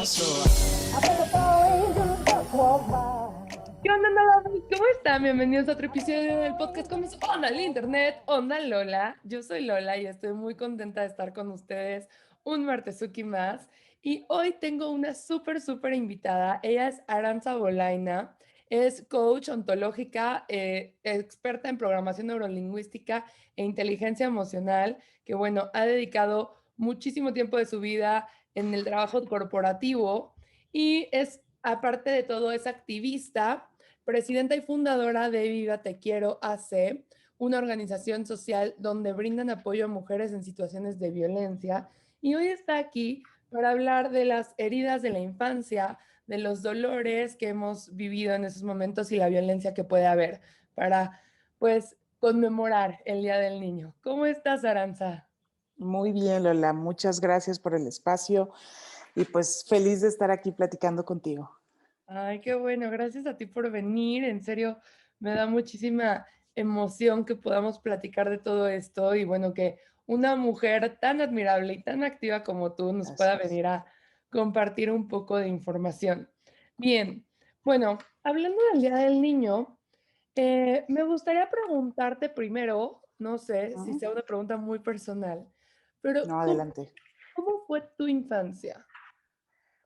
¿Qué onda, Nada? ¿Cómo están? Bienvenidos a otro episodio del podcast ¿Cómo es Onda el Internet? Onda Lola. Yo soy Lola y estoy muy contenta de estar con ustedes un martesuki más. Y hoy tengo una súper invitada. Ella es Arantxa Bolaina. Es coach ontológica, experta en programación neurolingüística e inteligencia emocional, que bueno, ha dedicado muchísimo tiempo de su vida en el trabajo corporativo y es, aparte de todo, es activista, presidenta y fundadora de Viva Te Quiero AC, una organización social donde brindan apoyo a mujeres en situaciones de violencia. Y hoy está aquí para hablar de las heridas de la infancia, de los dolores que hemos vivido en esos momentos y la violencia que puede haber para, pues, conmemorar el Día del Niño. ¿Cómo estás, Arantxa? Muy bien, Lola. Muchas gracias por el espacio y pues feliz de estar aquí platicando contigo. Ay, qué bueno, gracias a ti por venir. En serio, me da muchísima emoción que podamos platicar de todo esto y bueno, que una mujer tan admirable y tan activa como tú nos pueda Gracias. venir a compartir un poco de información. Bien, bueno, hablando del Día del Niño, me gustaría preguntarte primero, no sé si Ujú. sea una pregunta muy personal, pero No, ¿cómo, adelante. cómo fue tu infancia?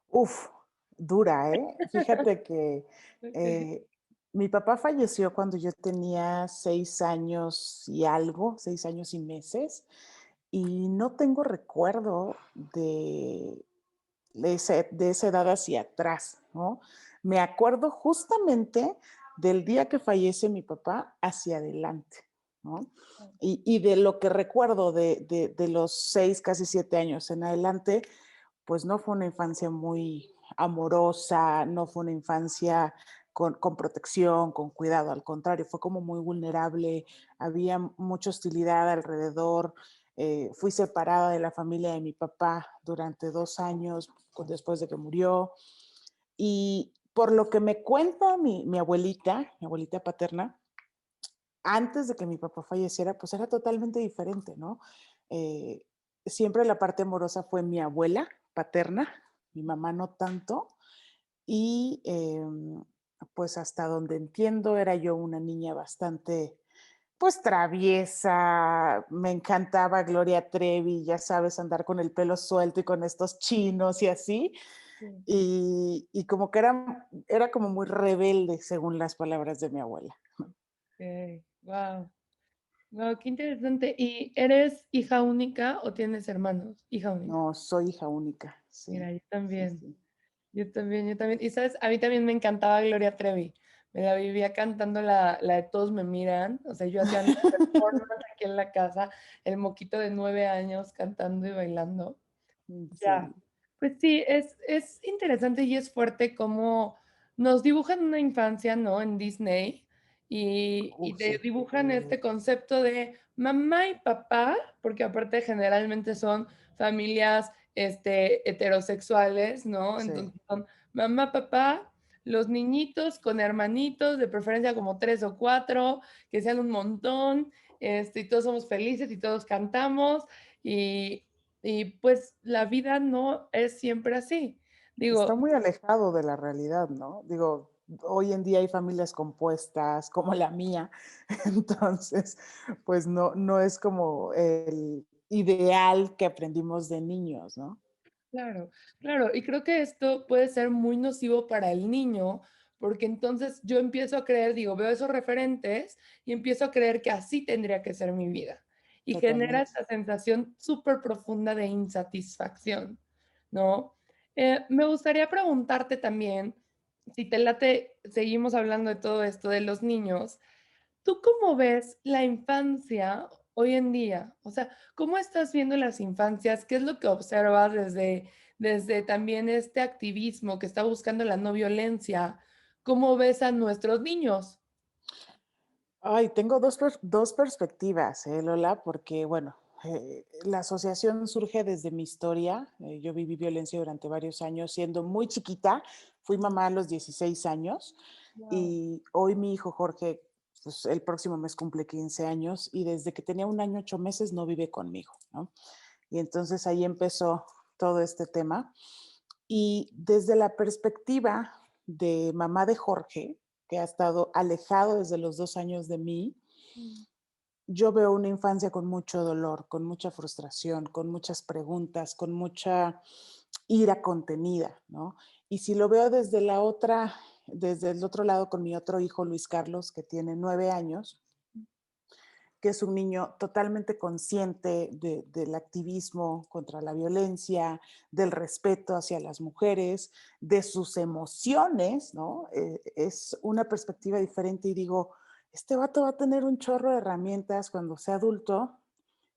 Uf, dura, ¿eh? Fíjate que Ok. eh, mi papá falleció cuando yo tenía 6 años y algo, 6 años y meses, y no tengo recuerdo de esa edad hacia atrás, ¿no? Me acuerdo justamente del día que fallece mi papá hacia adelante, ¿no? Y de lo que recuerdo de los 6, casi 7 años en adelante, pues no fue una infancia muy amorosa, no fue una infancia con protección, con cuidado, al contrario, fue como muy vulnerable, había mucha hostilidad alrededor, fui separada de la familia de mi papá durante 2 años después de que murió. Y por lo que me cuenta mi abuelita paterna, antes de que mi papá falleciera, pues era totalmente diferente, ¿no? Eh, Siempre la parte amorosa fue mi abuela paterna, mi mamá no tanto, y pues hasta donde entiendo era yo una niña bastante, pues traviesa, me encantaba Gloria Trevi, ya sabes, andar con el pelo suelto y con estos chinos y así, Sí. y como que era como muy rebelde, según las palabras de mi abuela. Ok, wow. Wow, qué interesante. ¿Y eres hija única o tienes hermanos? Hija única. No, soy hija única, sí, Mira, yo sí, también. sí. Yo también. Y sabes, a mí también me encantaba Gloria Trevi. Me la vivía cantando la de Todos me miran. O sea, yo hacía mi performance aquí en la casa, el moquito de 9 años cantando y bailando. Ya. Sí, Pues sí, es interesante y es fuerte cómo nos dibujan una infancia, ¿no? En Disney y te sí, dibujan este concepto de mamá y papá, porque aparte generalmente son familias heterosexuales, ¿no? sí. Entonces son mamá, papá, los niñitos con hermanitos, de preferencia como 3 o 4, que sean un montón, y todos somos felices y todos cantamos. Y pues la vida no es siempre así. Está Digo, muy alejado de la realidad, ¿no? Digo, hoy en día hay familias compuestas como la mía, entonces, pues no es como el ideal que aprendimos de niños, ¿no? claro, claro, y creo que esto puede ser muy nocivo para el niño, porque entonces yo empiezo a creer, digo, veo esos referentes y empiezo a creer que así tendría que ser mi vida. Y genera Totalmente. esta sensación súper profunda de insatisfacción, ¿no? Me gustaría preguntarte también, si te late, seguimos hablando de todo esto de los niños. ¿Tú cómo ves la infancia hoy en día? O sea, ¿cómo estás viendo las infancias? ¿Qué es lo que observas desde también este activismo que está buscando la no violencia? ¿Cómo ves a nuestros niños? Ay, tengo dos perspectivas, Lola, porque, bueno, la asociación surge desde mi historia. Yo viví violencia durante varios años, siendo muy chiquita. Fui mamá a los 16 años Wow. y hoy mi hijo Jorge, pues el próximo mes cumple 15 años y desde que tenía 1 año, 8 meses no vive conmigo, ¿no? Y entonces ahí empezó todo este tema. Y desde la perspectiva de mamá de Jorge, que ha estado alejado desde los 2 años de mí, Mm. yo veo una infancia con mucho dolor, con mucha frustración, con muchas preguntas, con mucha ira contenida, ¿no? Y si lo veo desde el otro lado con mi otro hijo, Luis Carlos, que tiene 9 años, que es un niño totalmente consciente del activismo contra la violencia, del respeto hacia las mujeres, de sus emociones, ¿no? Es una perspectiva diferente y digo, este vato va a tener un chorro de herramientas cuando sea adulto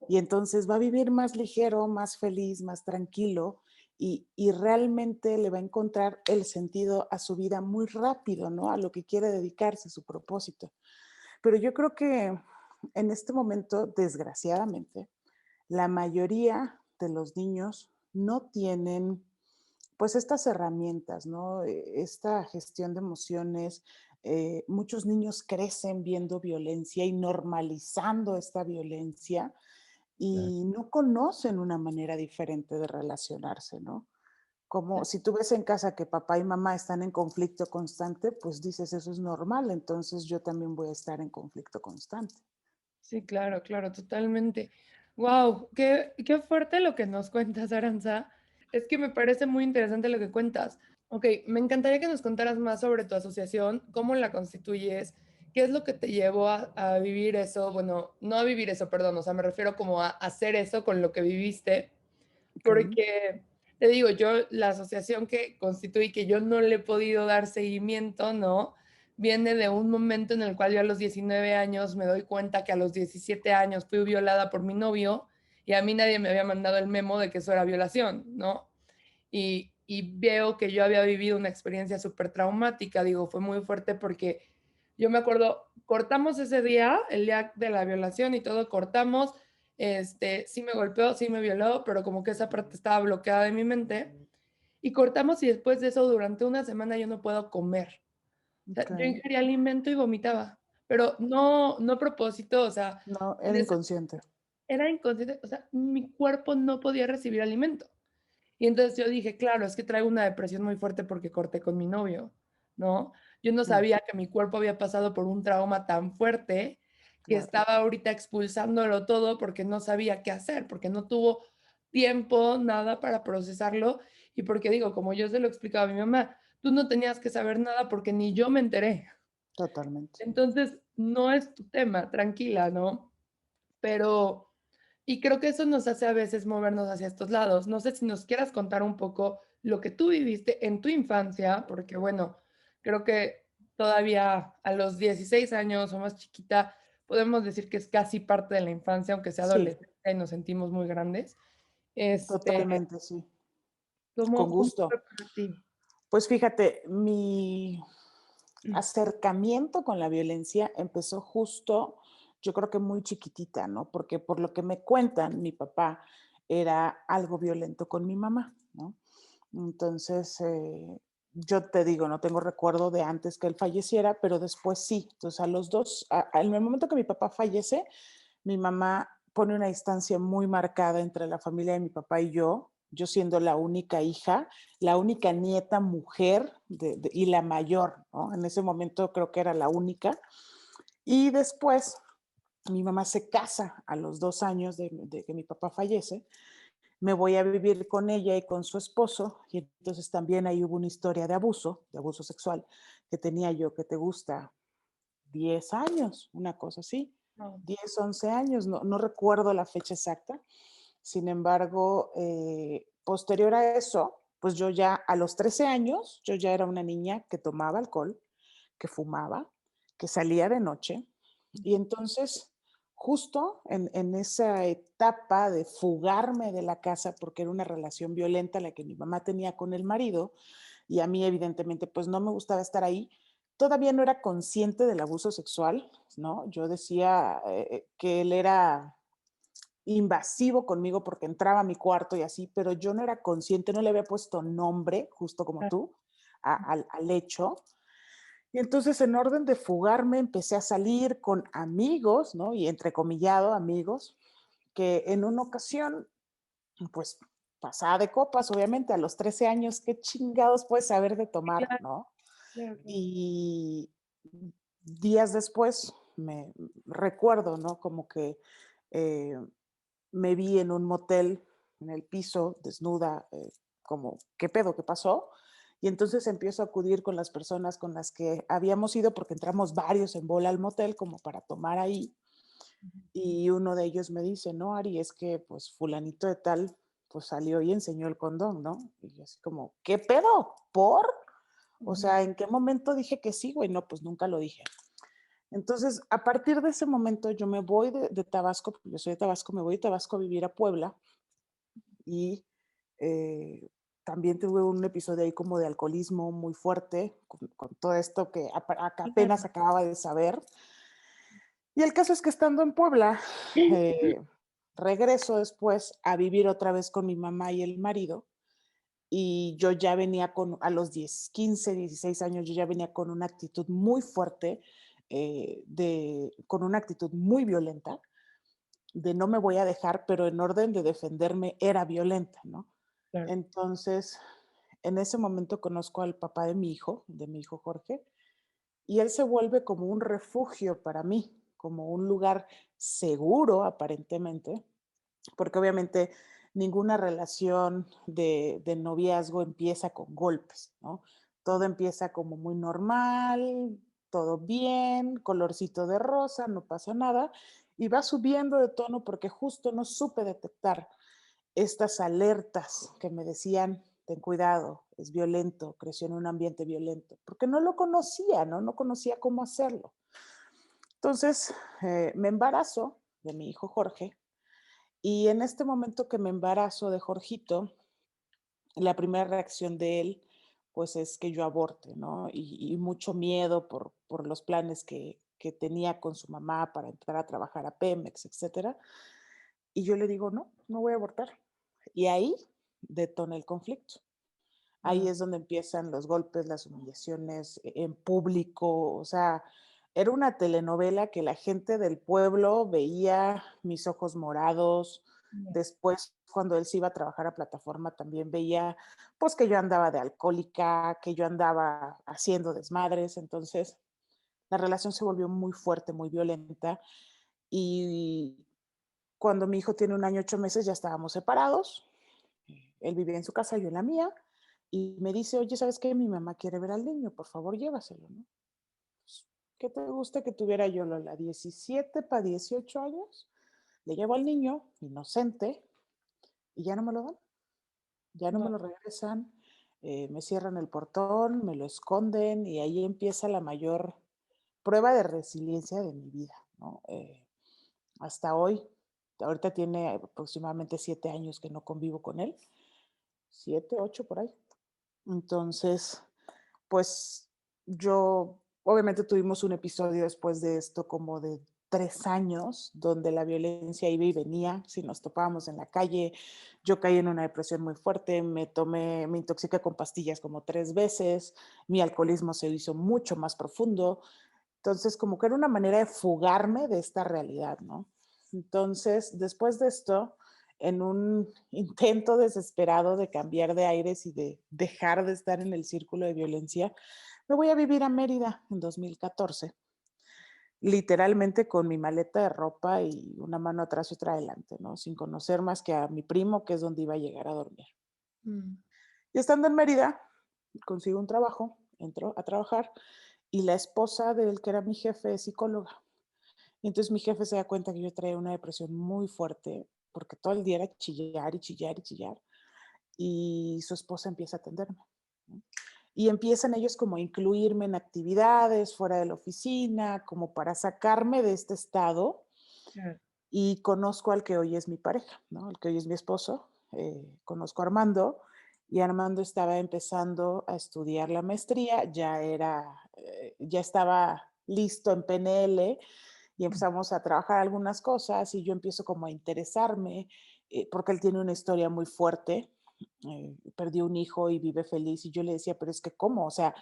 y entonces va a vivir más ligero, más feliz, más tranquilo y realmente le va a encontrar el sentido a su vida muy rápido, ¿no? A lo que quiere dedicarse, su propósito. Pero yo creo que en este momento, desgraciadamente, la mayoría de los niños no tienen pues estas herramientas, ¿no? Esta gestión de emociones. Muchos niños crecen viendo violencia y normalizando esta violencia Claro, y no conocen una manera diferente de relacionarse, ¿no? Como si tú ves en casa que papá y mamá están en conflicto constante, pues dices, eso es normal, entonces yo también voy a estar en conflicto constante. Sí, claro, claro, totalmente. Wow, qué fuerte lo que nos cuentas, Aranza. Es que me parece muy interesante lo que cuentas. Ok, me encantaría que nos contaras más sobre tu asociación, cómo la constituyes, qué es lo que te llevó a vivir eso, bueno, no a vivir eso, perdón, o sea, me refiero como a hacer eso con lo que viviste, ¿Ok? porque te digo, yo la asociación que constituí, que yo no le he podido dar seguimiento, ¿no? Viene de un momento en el cual yo a los 19 años me doy cuenta que a los 17 años fui violada por mi novio y a mí nadie me había mandado el memo de que eso era violación, ¿no? Y veo que yo había vivido una experiencia súper traumática, digo, fue muy fuerte porque yo me acuerdo, cortamos ese día, el día de la violación y todo, cortamos, sí me golpeó, sí me violó, pero como que esa parte estaba bloqueada de mi mente, y cortamos y después de eso, durante una semana yo no puedo comer. O sea, Ok. yo ingería alimento y vomitaba, pero no a propósito, o sea, No, en era ese- inconsciente. era inconsciente, o sea, mi cuerpo no podía recibir alimento. Y entonces yo dije, claro, es que traigo una depresión muy fuerte porque corté con mi novio, ¿no? Yo no Mm, sabía que mi cuerpo había pasado por un trauma tan fuerte que claro, estaba ahorita expulsándolo todo porque no sabía qué hacer, porque no tuvo tiempo, nada para procesarlo y porque digo, como yo se lo explicaba a mi mamá, tú no tenías que saber nada porque ni yo me enteré. totalmente. Entonces, no es tu tema, tranquila, ¿no? Pero y creo que eso nos hace a veces movernos hacia estos lados. No sé si nos quieras contar un poco lo que tú viviste en tu infancia, porque bueno, creo que todavía a los 16 años o más chiquita, podemos decir que es casi parte de la infancia, aunque sea Sí, adolescente y nos sentimos muy grandes. Este, totalmente, sí. Con ¿cómo gusto. fue para ti? Pues fíjate, mi acercamiento con la violencia empezó justo, yo creo que muy chiquitita, ¿no? Porque por lo que me cuentan, mi papá era algo violento con mi mamá, ¿no? Entonces, yo te digo, no tengo recuerdo de antes que él falleciera, pero después sí. Entonces, a los dos, en el momento que mi papá fallece, mi mamá pone una distancia muy marcada entre la familia de mi papá y yo siendo la única hija, la única nieta mujer y la mayor, ¿no? En ese momento creo que era la única. Y después mi mamá se casa a los 2 años de que mi papá fallece, me voy a vivir con ella y con su esposo, y entonces también ahí hubo una historia de abuso sexual, que tenía yo, que te gusta, 10 años, una cosa así, No. 10 11 años, no recuerdo la fecha exacta. Sin embargo, posterior a eso, pues yo ya a los 13 años, yo ya era una niña que tomaba alcohol, que fumaba, que salía de noche. Y entonces, justo en esa etapa de fugarme de la casa, porque era una relación violenta la que mi mamá tenía con el marido, y a mí evidentemente pues no me gustaba estar ahí, todavía no era consciente del abuso sexual, ¿no? Yo decía que él era invasivo conmigo porque entraba a mi cuarto y así, pero yo no era consciente, no le había puesto nombre, justo como tú, al hecho. Y entonces, en orden de fugarme, empecé a salir con amigos, ¿no? Y entrecomillado, amigos, que en una ocasión, pues pasada de copas, obviamente, a los 13 años, ¿qué chingados puedes saber de Sí, tomar, claro, no? claro, claro. Y días después me recuerdo, ¿no? Como que eh, me vi en un motel, en el piso, desnuda, como, ¿qué pedo? ¿Qué pasó? Y entonces empiezo a acudir con las personas con las que habíamos ido, porque entramos varios en bola al motel como para tomar ahí. Ujú, Y uno de ellos me dice, no, Ari, es que pues fulanito de tal, pues salió y enseñó el condón, ¿no? Y yo así como, ¿qué pedo? ¿Por? O ujú. sea, ¿en qué momento dije que sí, güey? No, pues nunca lo dije. Entonces, a partir de ese momento, yo me voy de Tabasco, porque yo soy de Tabasco, me voy de Tabasco a vivir a Puebla y eh, también tuve un episodio ahí como de alcoholismo muy fuerte, con todo esto que apenas Claro. acababa de saber. Y el caso es que estando en Puebla, eh, regreso después a vivir otra vez con mi mamá y el marido. Y yo ya venía a los 10, 15, 16 años, yo ya venía con una actitud muy fuerte, con una actitud muy violenta, de no me voy a dejar, pero en orden de defenderme era violenta, ¿no? Claro. Entonces, en ese momento conozco al papá de mi hijo Jorge, y él se vuelve como un refugio para mí, como un lugar seguro aparentemente, porque obviamente ninguna relación de noviazgo empieza con golpes, ¿no? Todo empieza como muy normal, todo bien, colorcito de rosa, no pasa nada, y va subiendo de tono porque justo no supe detectar estas alertas que me decían, ten cuidado, es violento, creció en un ambiente violento, porque no lo conocía, ¿no? No conocía cómo hacerlo. Entonces, me embarazo de mi hijo Jorge, y en este momento que me embarazo de Jorgito, la primera reacción de él, pues es que yo aborte, ¿no? Y mucho miedo por los planes que tenía con su mamá para entrar a trabajar a Pemex, etcétera. Y yo le digo, no, no voy a abortar. Y ahí detona el conflicto. Ahí Ah, es donde empiezan los golpes, las humillaciones en público, o sea, era una telenovela que la gente del pueblo veía mis ojos morados. ya. Después, cuando él se iba a trabajar a plataforma, también veía, pues, que yo andaba de alcohólica, que yo andaba haciendo desmadres. Entonces, la relación se volvió muy fuerte, muy violenta. Y cuando mi hijo tiene 1 año, 8 meses, ya estábamos separados. Él vivía en su casa, yo en la mía, y me dice, oye, ¿sabes qué? Mi mamá quiere ver al niño, por favor, llévaselo, ¿no? Pues, ¿qué te gusta que tuviera yo, Lola? 17 para 18 años. Le llevo al niño, inocente, y ya no me lo dan, ya no me No, lo regresan, me cierran el portón, me lo esconden, y ahí empieza la mayor prueba de resiliencia de mi vida, ¿no? Hasta hoy, ahorita tiene aproximadamente 7 años que no convivo con él, 7, 8 por ahí. Entonces, pues yo, obviamente tuvimos un episodio después de esto como de 3 años, donde la violencia iba y venía, si nos topábamos en la calle, yo caí en una depresión muy fuerte, me intoxiqué con pastillas como 3 veces, mi alcoholismo se hizo mucho más profundo, entonces como que era una manera de fugarme de esta realidad, ¿no? Entonces, después de esto, en un intento desesperado de cambiar de aires y de dejar de estar en el círculo de violencia, me voy a vivir a Mérida en 2014, literalmente con mi maleta de ropa y una mano atrás y otra adelante, ¿no? Sin conocer más que a mi primo, que es donde iba a llegar a dormir. mm, Y estando en Mérida, consigo un trabajo, entro a trabajar y la esposa del que era mi jefe es psicóloga. Y entonces mi jefe se da cuenta que yo traía una depresión muy fuerte porque todo el día era chillar y chillar y chillar. Y su esposa empieza a atenderme, ¿no? Y empiezan ellos como a incluirme en actividades fuera de la oficina, como para sacarme de este estado. claro. Y conozco al que hoy es mi pareja, ¿no? Al que hoy es mi esposo. Conozco a Armando, y Armando estaba empezando a estudiar la maestría, ya estaba listo en PNL, y Mm, empezamos a trabajar algunas cosas y yo empiezo como a interesarme, porque él tiene una historia muy fuerte, perdió un hijo y vive feliz, y yo le decía, pero es que ¿cómo? O sea,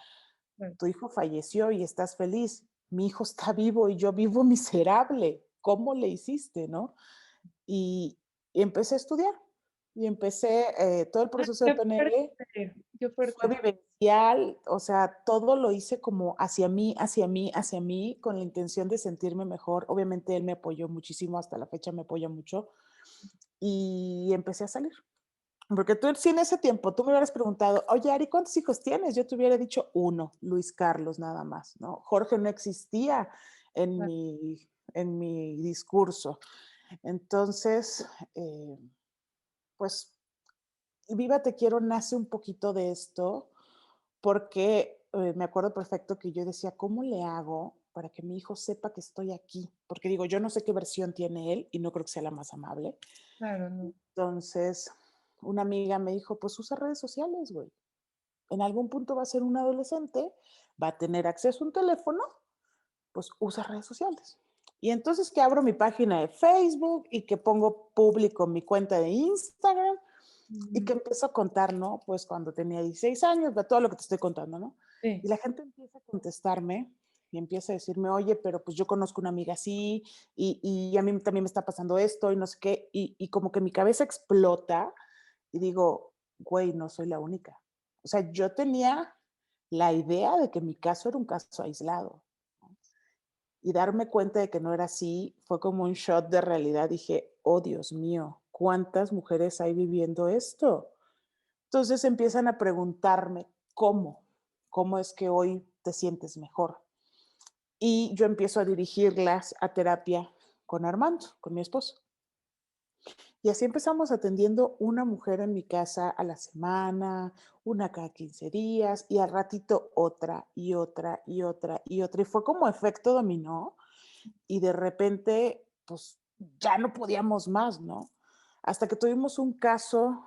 claro. tu hijo falleció y estás feliz, mi hijo está vivo y yo vivo miserable, ¿cómo le hiciste, no? Y, y empecé a estudiar. y empecé, todo el Ah, proceso de qué PNL fuerte, qué fue fuerte. vivencial, o sea, todo lo hice como hacia mí, hacia mí, hacia mí, con la intención de sentirme mejor. Obviamente él me apoyó muchísimo, hasta la fecha me apoya mucho, y empecé a salir. Porque tú, si en ese tiempo tú me hubieras preguntado, oye, Ari, ¿cuántos hijos tienes? Yo te hubiera dicho uno, Luis Carlos, nada más, ¿no? Jorge no existía en Ah, en mi discurso. Entonces, eh, pues, Viva Te Quiero nace un poquito de esto, porque me acuerdo perfecto que yo decía, ¿cómo le hago para que mi hijo sepa que estoy aquí? Porque digo, yo no sé qué versión tiene él y no creo que sea la más amable. claro, no. Entonces, una amiga me dijo, pues usa redes sociales, güey. En algún punto va a ser un adolescente, va a tener acceso a un teléfono, pues usa redes sociales. Y entonces que abro mi página de Facebook y que pongo público mi cuenta de Instagram y que Ujú. empiezo a contar, ¿no? Pues cuando tenía 16 años, todo lo que te estoy contando, ¿no? Sí, Y la gente empieza a contestarme y empieza a decirme, oye, pero pues yo conozco una amiga así y a mí también me está pasando esto y no sé qué. Y como que mi cabeza explota y digo, güey, no soy la única. O sea, yo tenía la idea de que mi caso era un caso aislado, ¿no? Y darme cuenta de que no era así fue como un shot de realidad. Dije, oh Dios mío, ¿cuántas mujeres hay viviendo esto? Entonces empiezan a preguntarme, ¿cómo es que hoy te sientes mejor? Y yo empiezo a dirigirlas a terapia con Armando, con mi esposo. Y así empezamos atendiendo una mujer en mi casa a la semana, una cada 15 días, y al ratito otra, y otra, y otra, y otra. Y fue como efecto dominó, y de repente, pues ya no podíamos más, ¿no? Hasta que tuvimos un caso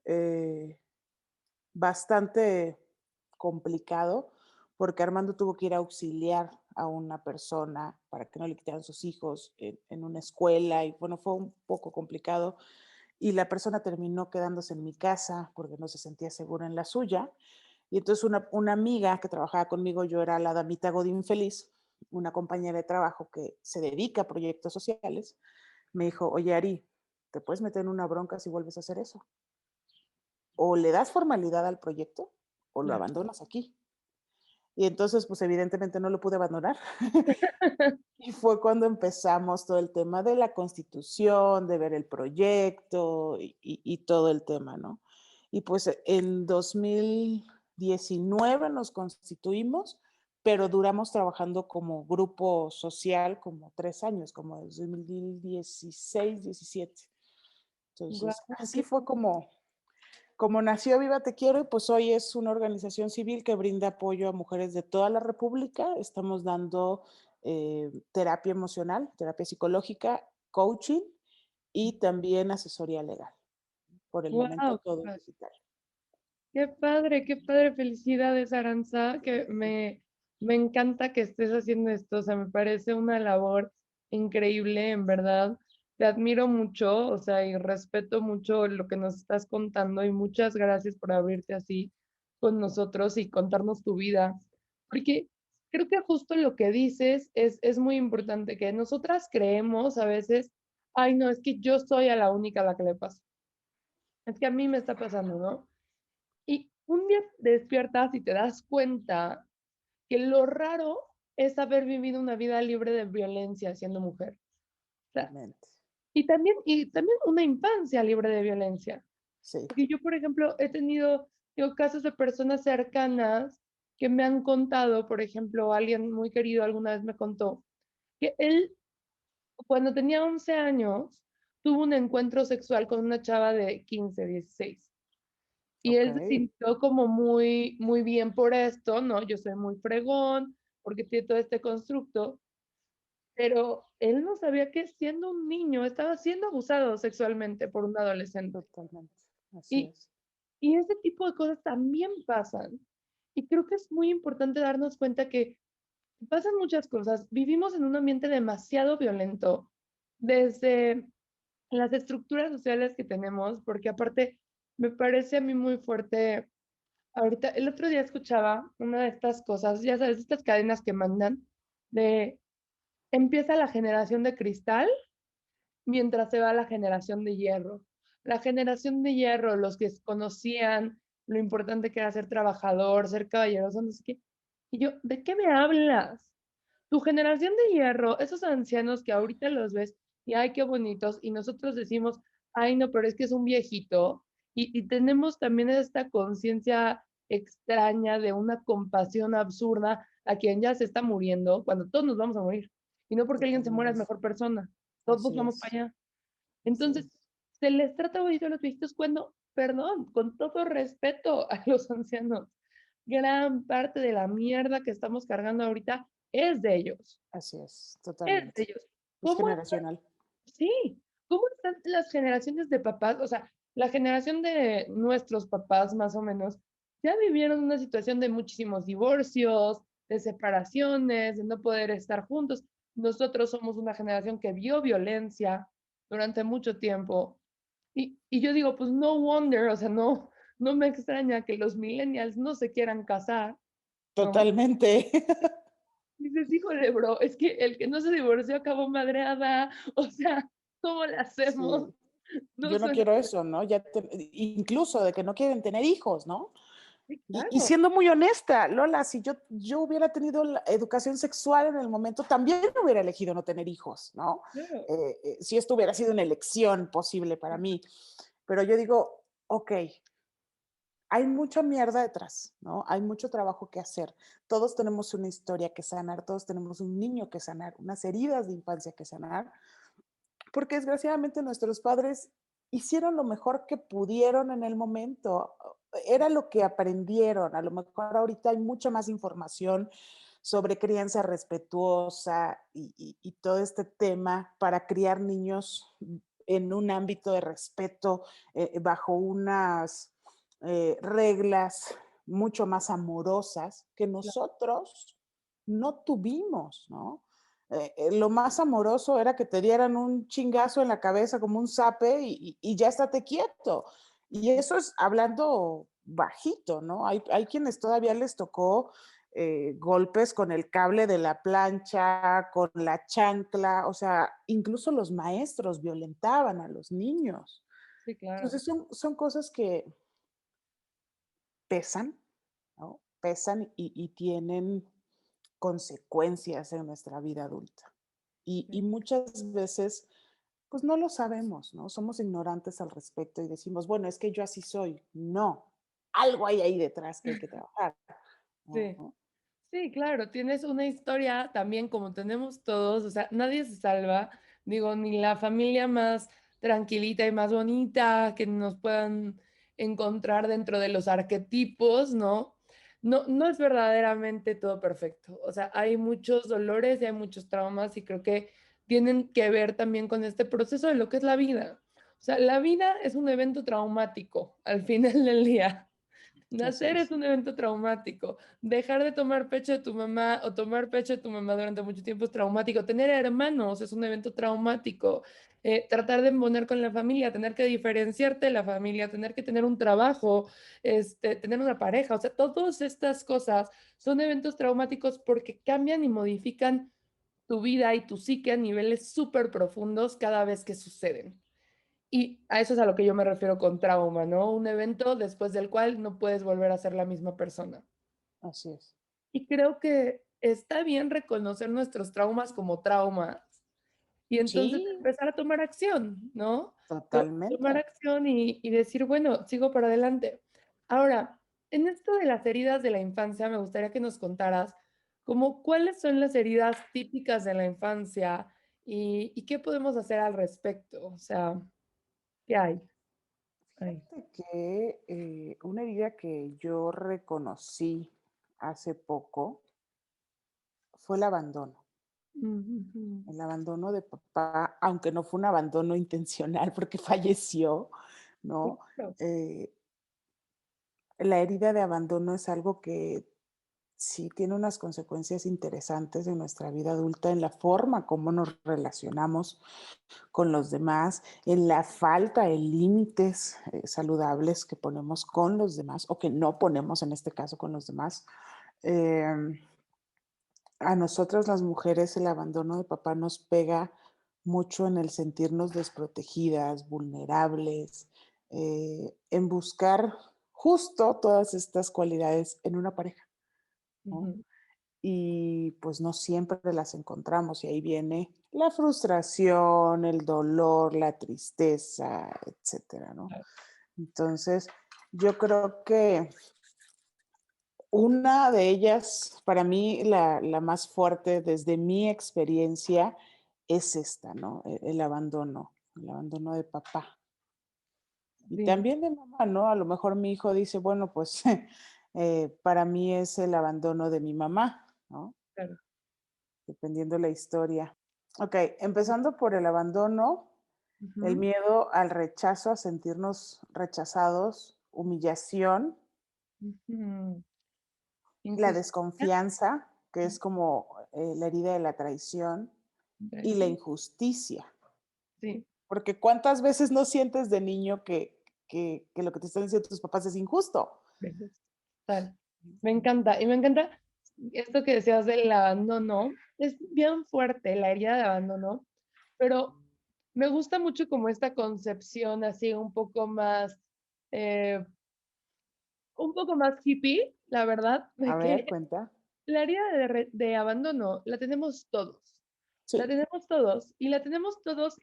eh, bastante complicado, porque Armando tuvo que ir a auxiliar a una persona para que no le quitaran sus hijos en una escuela, y bueno, fue un poco complicado y la persona terminó quedándose en mi casa porque no se sentía segura en la suya. Y entonces una amiga que trabajaba conmigo, yo era la damita Godín feliz, una compañera de trabajo que se dedica a proyectos sociales, me dijo, oye Ari, ¿te puedes meter en una bronca si vuelves a hacer eso? O le das formalidad al proyecto o lo claro. abandonas aquí. Y entonces, pues evidentemente no lo pude abandonar. Y fue cuando empezamos todo el tema de la constitución, de ver el proyecto y todo el tema, ¿no? Y pues en 2019 nos constituimos, pero duramos trabajando como grupo social como 3 años, como desde 2016, 17. Guau, Entonces, así qué fue como nació Viva Te Quiero, y pues hoy es una organización civil que brinda apoyo a mujeres de toda la República. Estamos dando terapia emocional, terapia psicológica, coaching y también asesoría legal. Por el momento guau, todo es digital. qué padre, felicidades, Aranza, que me encanta que estés haciendo esto, o sea, me parece una labor increíble, en verdad. Te admiro mucho, o sea, y respeto mucho lo que nos estás contando y muchas gracias por abrirte así con nosotros y contarnos tu vida, porque creo que justo lo que dices es muy importante, que nosotras creemos a veces, ay, no, es que yo soy a la única a la que le pasa, es que a mí me está pasando, ¿no? Y un día despiertas y te das cuenta que lo raro es haber vivido una vida libre de violencia siendo mujer. O sea, Totalmente. y también una infancia libre de violencia. Sí, Porque yo, por ejemplo, he tenido digo, casos de personas cercanas que me han contado, por ejemplo, alguien muy querido alguna vez me contó que él, cuando tenía 11 años, tuvo un encuentro sexual con una chava de 15, 16. Y ok, él se sintió como muy, muy bien por esto, ¿no? Yo soy muy fregón, porque tiene todo este constructo, pero él no sabía que siendo un niño estaba siendo abusado sexualmente por un adolescente. totalmente. Así Y, es. y ese tipo de cosas también pasan. Y creo que es muy importante darnos cuenta que pasan muchas cosas. Vivimos en un ambiente demasiado violento, desde las estructuras sociales que tenemos, porque aparte me parece a mí muy fuerte. Ahorita, el otro día escuchaba una de estas cosas, ya sabes, estas cadenas que mandan de empieza la generación de cristal mientras se va la generación de hierro. la generación de hierro, los que conocían lo importante que era ser trabajador, ser caballeroso, no sé qué. Y yo, ¿de qué me hablas? Tu generación de hierro, esos ancianos que ahorita los ves y ay, qué bonitos, y nosotros decimos, ay, no, pero es que es un viejito, y tenemos también esta conciencia extraña de una compasión absurda a quien ya se está muriendo, cuando todos nos vamos a morir. Y no porque alguien se muera es Totalmente. mejor persona, todos Así vamos es. para allá. Así Entonces, es. se les trata bonito a los viejitos cuando, perdón, con todo respeto a los ancianos, gran parte de la mierda que estamos cargando ahorita es de ellos, Así es. es de Totalmente. ellos. Es ¿Cómo generacional. sí, ¿cómo están las generaciones de papás? O sea, la generación de nuestros papás, más o menos, ya vivieron una situación de muchísimos divorcios, de separaciones, de no poder estar juntos. Nosotros somos una generación que vio violencia durante mucho tiempo. Y yo digo, pues no wonder, o sea, no me extraña que los millennials no se quieran casar, ¿no? Totalmente. Dices, híjole, bro, es que el que no se divorció acabó madreada, o sea, ¿cómo le hacemos? Sí. No Yo no suena quiero eso, ¿no? Incluso de que no quieren tener hijos, ¿no? sí, Y claro, siendo muy honesta, Lola, si yo hubiera tenido la educación sexual en el momento, también hubiera elegido no tener hijos, ¿no? claro, Si esto hubiera sido una elección posible para mí. Pero yo digo, ok, hay mucha mierda detrás, ¿no? Hay mucho trabajo que hacer. Todos tenemos una historia que sanar, todos tenemos un niño que sanar, unas heridas de infancia que sanar, porque desgraciadamente nuestros padres hicieron lo mejor que pudieron en el momento. Era lo que aprendieron. A lo mejor ahorita hay mucha más información sobre crianza respetuosa y todo este tema para criar niños en un ámbito de respeto, bajo unas reglas mucho más amorosas que claro, nosotros no tuvimos, ¿no? Lo más amoroso era que te dieran un chingazo en la cabeza como un zape y ya estate quieto. Y eso es hablando bajito, ¿no? Hay quienes todavía les tocó golpes con el cable de la plancha, con la chancla, o sea, incluso los maestros violentaban a los niños. sí, claro, Entonces son cosas que pesan, ¿no? Pesan y tienen consecuencias en nuestra vida adulta. Y sí. muchas veces, pues no lo sabemos, ¿no? Somos ignorantes al respecto y decimos, bueno, es que yo así soy. No, algo hay ahí detrás que hay que trabajar, Sí. ¿no? Sí, claro, tienes una historia también como tenemos todos, o sea, nadie se salva, digo, ni la familia más tranquilita y más bonita que nos puedan encontrar dentro de los arquetipos, ¿no? No es verdaderamente todo perfecto, o sea, hay muchos dolores y hay muchos traumas y creo que tienen que ver también con este proceso de lo que es la vida. O sea, la vida es un evento traumático al final del día. Así Nacer es es. un evento traumático. Dejar de tomar pecho de tu mamá o tomar pecho de tu mamá durante mucho tiempo es traumático. Tener hermanos es un evento traumático. Tratar de poner con la familia, tener que diferenciarte de la familia, tener que tener un trabajo, tener una pareja. O sea, todas estas cosas son eventos traumáticos porque cambian y modifican tu vida y tu psique a niveles súper profundos cada vez que suceden. Y a eso es a lo que yo me refiero con trauma, ¿no? Un evento después del cual no puedes volver a ser la misma persona. Así es. Y creo que está bien reconocer nuestros traumas como traumas y entonces Sí, empezar a tomar acción, ¿no? Tomar totalmente. acción y decir, bueno, sigo para adelante. Ahora, en esto de las heridas de la infancia, me gustaría que nos contaras como cuáles son las heridas típicas de la infancia y qué podemos hacer al respecto. O sea, ¿qué hay? Ay. Fíjate que una herida que yo reconocí hace poco fue el abandono. Ujú. El abandono de papá, aunque no fue un abandono intencional porque falleció, Sí, ¿no? claro. Eh, la herida de abandono es algo que sí tiene unas consecuencias interesantes en nuestra vida adulta, en la forma como nos relacionamos con los demás, en la falta de límites saludables que ponemos con los demás o que no ponemos en este caso con los demás. Em, a nosotras las mujeres el abandono de papá nos pega mucho en el sentirnos desprotegidas, vulnerables, en buscar justo todas estas cualidades en una pareja, ¿no? Ujú. Y pues no siempre las encontramos y ahí viene la frustración, el dolor, la tristeza, etcétera, ¿no? Claro. Entonces, yo creo que una de ellas, para mí, la más fuerte desde mi experiencia es esta, ¿no? El abandono de papá. Y Sí, también de mamá, ¿no? A lo mejor mi hijo dice, bueno, pues para mí es el abandono de mi mamá, ¿no? claro. Dependiendo la historia. Ok, empezando por el abandono, el Ujú, miedo al rechazo, a sentirnos rechazados, humillación, ujú. la Injusticia. desconfianza, que es como la herida de la traición, y la Traición. injusticia. Sí, Porque ¿cuántas veces no sientes de niño que lo que te están diciendo tus papás es injusto? veces. Tal. Me encanta. Y me encanta esto que decías del abandono. Es bien fuerte la herida de abandono, pero me gusta mucho como esta concepción así eh, un poco más hippie, la verdad, A de que ver, cuenta. la herida de abandono la tenemos todos. La Sí. tenemos todos y la tenemos todos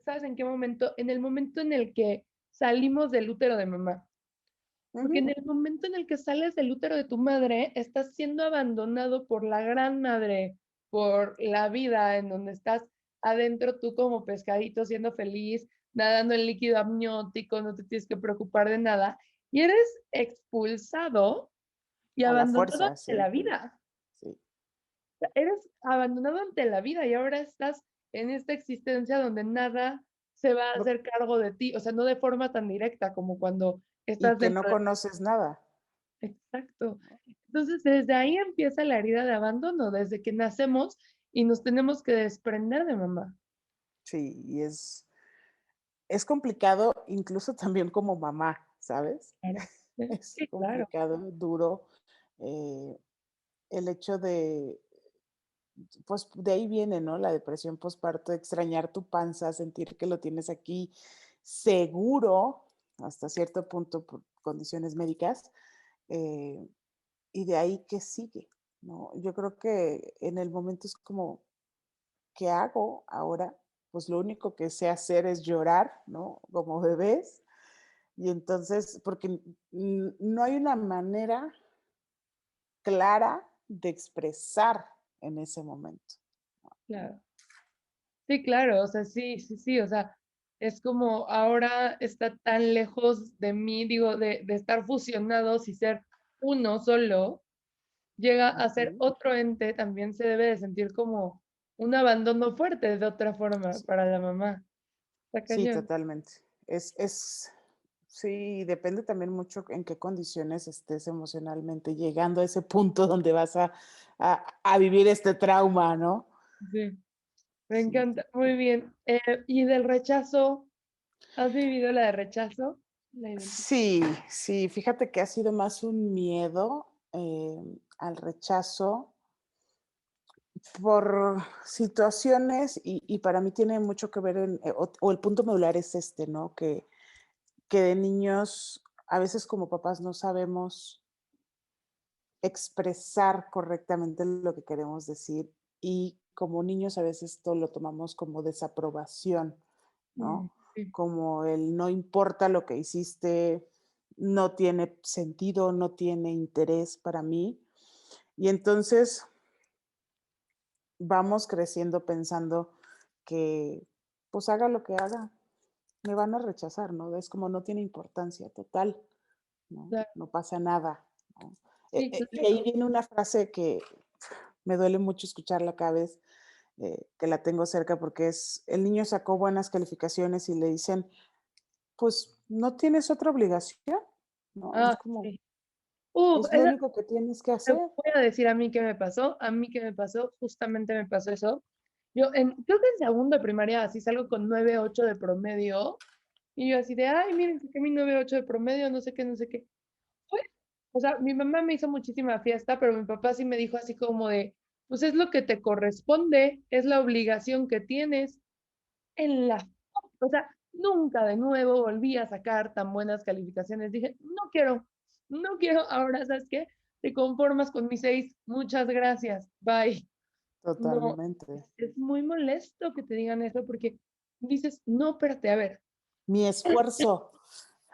¿sabes en qué momento? En el momento en el que salimos del útero de mamá. Porque en Ujú. el momento en el que sales del útero de tu madre, estás siendo abandonado por la gran madre, por la vida en donde estás adentro tú como pescadito siendo feliz, nadando en líquido amniótico, no te tienes que preocupar de nada, y eres expulsado y A la abandonado fuerza, ante sí. la vida. Sí. Sea, eres abandonado ante la vida y ahora estás en esta existencia donde nada se va a Por- hacer cargo de ti, o sea, no de forma tan directa como cuando Y estás que no dentro de... conoces nada. Exacto. Entonces, desde ahí empieza la herida de abandono, desde que nacemos y nos tenemos que desprender de mamá. Sí, y es complicado incluso también como mamá, ¿sabes? Claro. Sí, Es sí, claro. complicado, duro, eh, el hecho de, pues de ahí viene, ¿no? La depresión postparto, extrañar tu panza, sentir que lo tienes aquí seguro hasta cierto punto por condiciones médicas, eh, y de ahí que sigue, ¿no? Yo creo que en el momento es como, ¿qué hago ahora? Pues lo único que sé hacer es llorar, ¿no? Como bebés. Y entonces, porque no hay una manera clara de expresar en ese momento, ¿no? Claro. Sí, claro, o sea, sí, sí, sí, o sea, es como ahora está tan lejos de mí, digo, de estar fusionados y ser uno solo, llega a ser Ujú. otro ente, también se debe de sentir como un abandono fuerte de otra forma Sí, para la mamá. Está sí, cañón. totalmente. Sí, depende también mucho en qué condiciones estés emocionalmente, llegando a ese punto donde vas a vivir este trauma, ¿no? Sí, me Sí, encanta. Muy bien. ¿Y del rechazo? ¿Has vivido la de rechazo? La identidad. sí, sí, fíjate que ha sido más un miedo al rechazo por situaciones y para mí tiene mucho que ver o el punto medular es este, ¿no? Que de niños a veces como papás no sabemos expresar correctamente lo que queremos decir y como niños a veces todo lo tomamos como desaprobación, Mm, ¿no? sí, Como el no importa lo que hiciste, no tiene sentido, no tiene interés para mí. Y entonces vamos creciendo pensando que, pues haga lo que haga, me van a rechazar, ¿no? Es como no tiene importancia, total, ¿no? claro. No pasa nada, ¿no? Sí, Y ahí claro. viene una frase que me duele mucho escucharla cada vez que la tengo cerca porque es, el niño sacó buenas calificaciones y le dicen, pues no tienes otra obligación, ¿no? Es Ah, como, sí. es lo Esa único que tienes que te hacer. voy a decir a mí qué me pasó. A mí qué me pasó, justamente me pasó eso. Creo que en segundo de primaria así salgo con 9.8 de promedio. Y yo así de, ay, miren, saqué mi 9.8 de promedio, no sé qué, no sé qué. Fue, o sea, mi mamá me hizo muchísima fiesta, pero mi papá sí me dijo así como de, pues es lo que te corresponde, es la obligación que tienes en la, o sea, nunca de nuevo volví a sacar tan buenas calificaciones. Dije, no quiero, ahora, ¿sabes qué? Te conformas con mis 6, muchas gracias, bye. No, Totalmente. es muy molesto que te digan eso porque dices, no, espérate, a ver, Mi esfuerzo.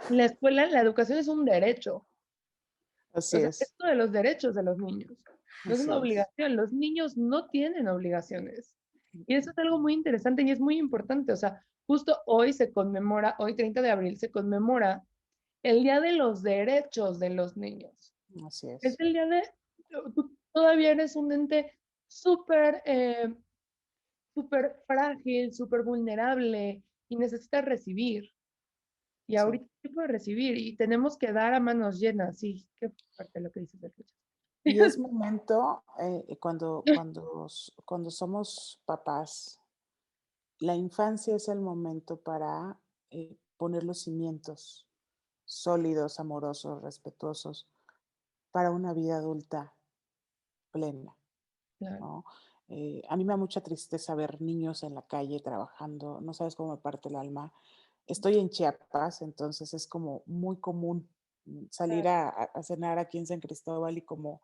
la escuela, la educación es un derecho. Así O sea, es, esto de los derechos de los niños. No es así una es. obligación. Los niños no tienen obligaciones. Y eso es algo muy interesante y es muy importante. O sea, justo hoy se conmemora, hoy 30 de abril, se conmemora el Día de los Derechos de los Niños. Así Es es. el día de, tú todavía eres un ente súper, súper frágil, súper vulnerable y necesitas recibir. Y Sí. ahorita sí puedes recibir y tenemos que dar a manos llenas. Sí, qué fuerte lo que dices del rechazo. Y es momento, cuando somos papás, la infancia es el momento para poner los cimientos sólidos, amorosos, respetuosos, para una vida adulta plena, Claro. ¿no? A mí me da mucha tristeza ver niños en la calle trabajando, no sabes cómo me parte el alma. Estoy en Chiapas, entonces es como muy común salir a cenar aquí en San Cristóbal y como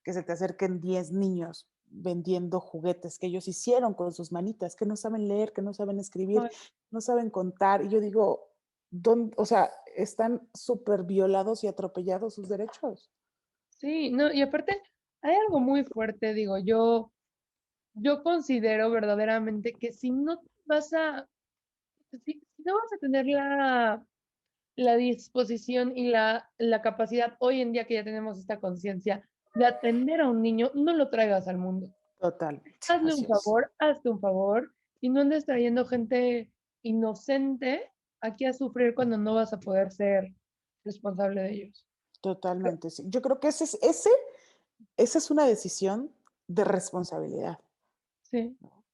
que se te acerquen 10 niños vendiendo juguetes que ellos hicieron con sus manitas, que no saben leer, que no saben escribir, Ay, no saben contar. Y yo digo, o sea, están súper violados y atropellados sus derechos. sí, no, y aparte hay algo muy fuerte, digo, yo considero verdaderamente que si no vas a, si no vas a tener la disposición y la capacidad hoy en día que ya tenemos esta conciencia de atender a un niño, no lo traigas al mundo. Totalmente, así es. Hazte un favor y no andes trayendo gente inocente aquí a sufrir cuando no vas a poder ser responsable de ellos. Totalmente, sí. Yo creo que esa es una decisión de responsabilidad, Sí. ¿no?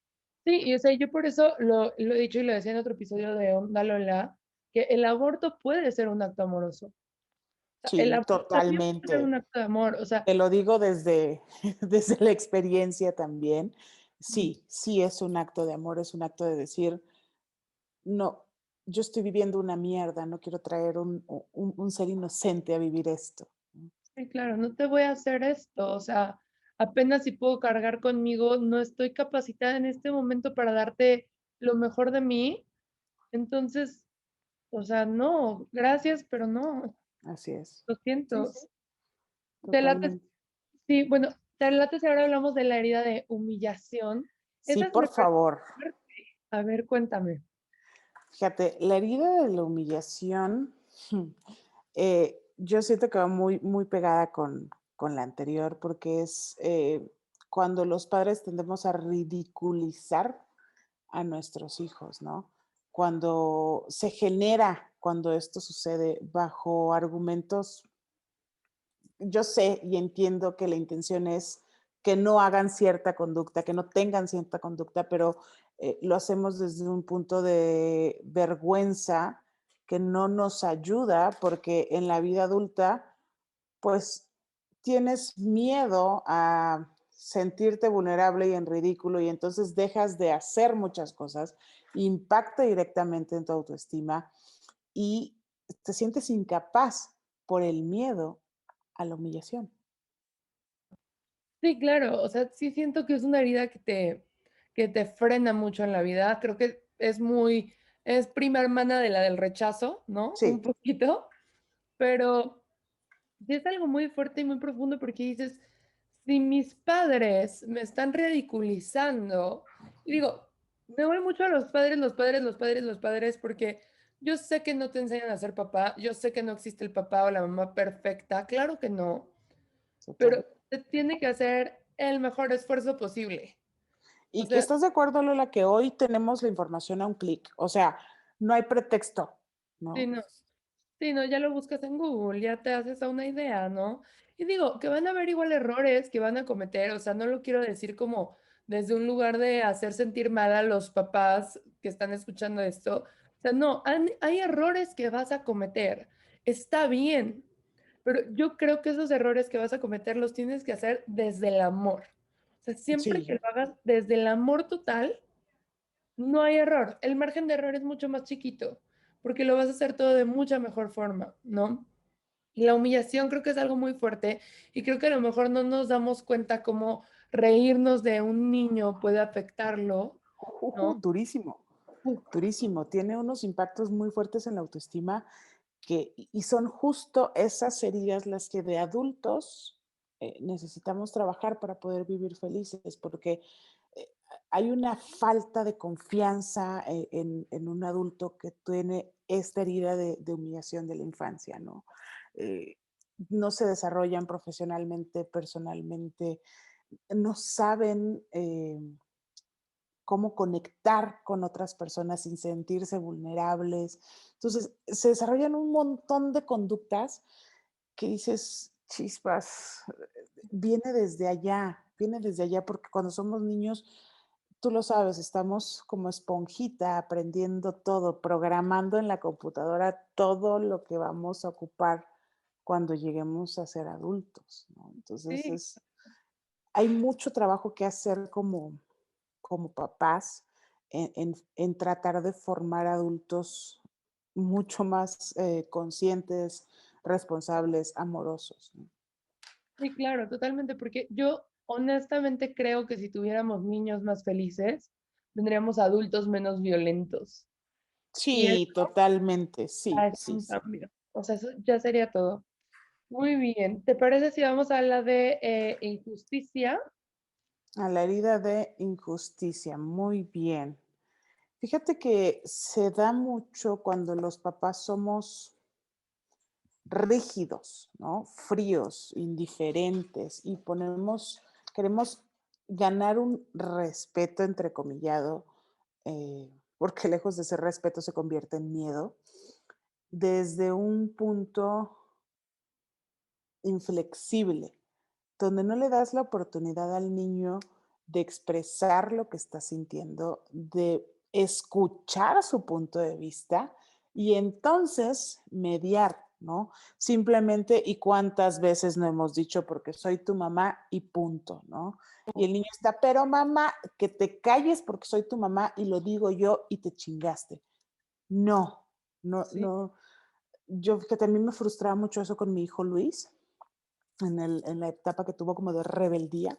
Sí, y o sea, yo por eso lo he dicho y lo decía en otro episodio de Onda Lola, que el aborto puede ser un acto amoroso. O sea, el Sí, aborto también puede ser un totalmente. acto de amor. O sea, Te lo digo desde, desde la experiencia también. Sí, sí es un acto de amor, es un acto de decir, no, yo estoy viviendo una mierda, no quiero traer un ser inocente a vivir esto. sí, claro, no te voy a hacer esto. O sea, apenas si puedo cargar conmigo, no estoy capacitada en este momento para darte lo mejor de mí. Entonces, o sea, no, gracias, pero no, Así es. lo Sí, siento. sí, Te late, totalmente. sí, bueno, te late si ahora hablamos de la herida de humillación. Sí, Esa es me por parece favor. fuerte. A ver, cuéntame. Fíjate, la herida de la humillación, yo siento que va muy, muy pegada con la anterior, porque es cuando los padres tendemos a ridiculizar a nuestros hijos, ¿no? Cuando se genera, cuando esto sucede bajo argumentos, yo sé y entiendo que la intención es que no hagan cierta conducta, que no tengan cierta conducta, pero lo hacemos desde un punto de vergüenza que no nos ayuda porque en la vida adulta, pues tienes miedo a sentirte vulnerable y en ridículo y entonces dejas de hacer muchas cosas, impacta directamente en tu autoestima y te sientes incapaz por el miedo a la humillación. Sí, claro, o sea, sí siento que es una herida que te frena mucho en la vida. Creo que es prima hermana de la del rechazo, ¿no? Un Sí, poquito, pero sí es algo muy fuerte y muy profundo porque dices, si mis padres me están ridiculizando, y digo, me voy mucho a los padres, porque yo sé que no te enseñan a ser papá, yo sé que no existe el papá o la mamá perfecta, claro que no, total. pero se tiene que hacer el mejor esfuerzo posible. O ¿Y que sea, estás de acuerdo, Lola, que hoy tenemos la información a un clic? O sea, no hay pretexto, sí, ¿no? no. Sí, no, ya lo buscas en Google, ya te haces a una idea, ¿no? Y digo, que van a haber igual errores que van a cometer, o sea, no lo quiero decir como desde un lugar de hacer sentir mal a los papás que están escuchando esto. O sea, no, hay errores que vas a cometer, está bien, pero yo creo que esos errores que vas a cometer los tienes que hacer desde el amor. O sea, siempre que Sí, lo hagas desde el amor total, no hay error. El margen de error es mucho más chiquito. porque lo vas a hacer todo de mucha mejor forma, ¿no? Y la humillación creo que es algo muy fuerte y creo que a lo mejor no nos damos cuenta cómo reírnos de un niño puede afectarlo, ¿no? Durísimo, Uf, durísimo. Tiene unos impactos muy fuertes en la autoestima y son justo esas heridas las que de adultos necesitamos trabajar para poder vivir felices, porque eh, hay una falta de confianza en un adulto que tiene esta herida de humillación de la infancia, ¿no? Eh, no se desarrollan profesionalmente, personalmente, no saben cómo conectar con otras personas sin sentirse vulnerables. Entonces, se desarrollan un montón de conductas que dices, chispas, viene desde allá, porque cuando somos niños, tú lo sabes, estamos como esponjita aprendiendo todo, programando en la computadora todo lo que vamos a ocupar cuando lleguemos a ser adultos, ¿no? Entonces, sí, hay mucho trabajo que hacer como papás en tratar de formar adultos mucho más conscientes, responsables, amorosos, ¿no? sí, claro, totalmente, porque yo honestamente creo que si tuviéramos niños más felices, tendríamos adultos menos violentos. Y eso Sí, totalmente, sí, ya es sí, un sí. cambio. O sea, eso ya sería todo. Muy bien. ¿Te parece si vamos a la de injusticia? A la herida de injusticia, muy bien. Fíjate que se da mucho cuando los papás somos rígidos, ¿no? Fríos, indiferentes y queremos ganar un respeto entrecomillado, porque lejos de ser respeto se convierte en miedo, desde un punto inflexible, donde no le das la oportunidad al niño de expresar lo que está sintiendo, de escuchar su punto de vista y entonces mediar, ¿no? Simplemente, ¿y cuántas veces no hemos dicho porque soy tu mamá y punto, ¿no? Y el niño está, pero mamá, que te calles porque soy tu mamá y lo digo yo y te chingaste. No, no, Sí. no. Yo, fíjate, a mí me frustraba mucho eso con mi hijo Luis, en la etapa que tuvo como de rebeldía.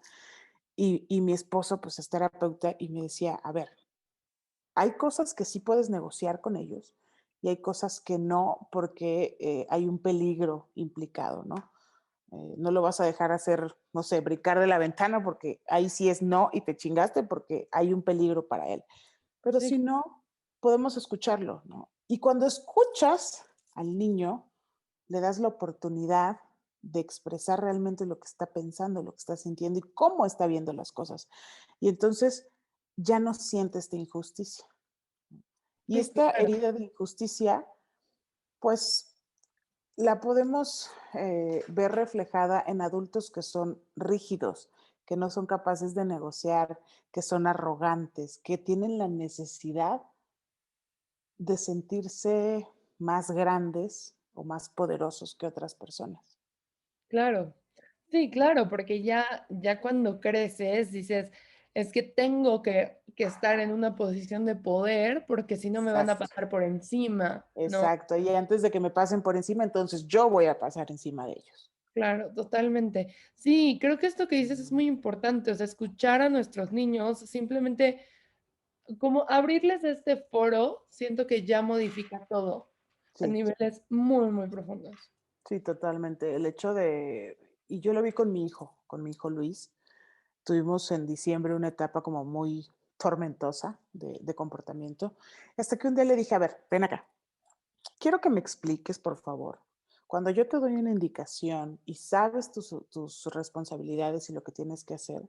Y mi esposo, pues, es terapeuta y me decía, a ver, hay cosas que sí puedes negociar con ellos y hay cosas que no, porque hay un peligro implicado, ¿no? No lo vas a dejar hacer, no sé, brincar de la ventana porque ahí sí es no y te chingaste porque hay un peligro para él. Pero Sí, si no, podemos escucharlo, ¿no? Y cuando escuchas al niño, le das la oportunidad de expresar realmente lo que está pensando, lo que está sintiendo y cómo está viendo las cosas. Y entonces ya no siente esta injusticia. Y sí, esta claro. herida de injusticia, pues la podemos ver reflejada en adultos que son rígidos, que no son capaces de negociar, que son arrogantes, que tienen la necesidad de sentirse más grandes o más poderosos que otras personas. Claro. Sí, claro, porque ya cuando creces dices, es que tengo que estar en una posición de poder porque si no me van a Exacto, pasar por encima, ¿no? exacto. Y antes de que me pasen por encima, entonces yo voy a pasar encima de ellos. Claro, totalmente. Sí, creo que esto que dices es muy importante, o sea, escuchar a nuestros niños, simplemente como abrirles este foro, siento que ya modifica todo a Sí, niveles muy, muy profundos. sí, totalmente. El hecho de, y yo lo vi con mi hijo Luis. Tuvimos en diciembre una etapa como muy tormentosa de comportamiento, hasta que un día le dije, a ver, ven acá, quiero que me expliques, por favor, cuando yo te doy una indicación y sabes tus responsabilidades y lo que tienes que hacer,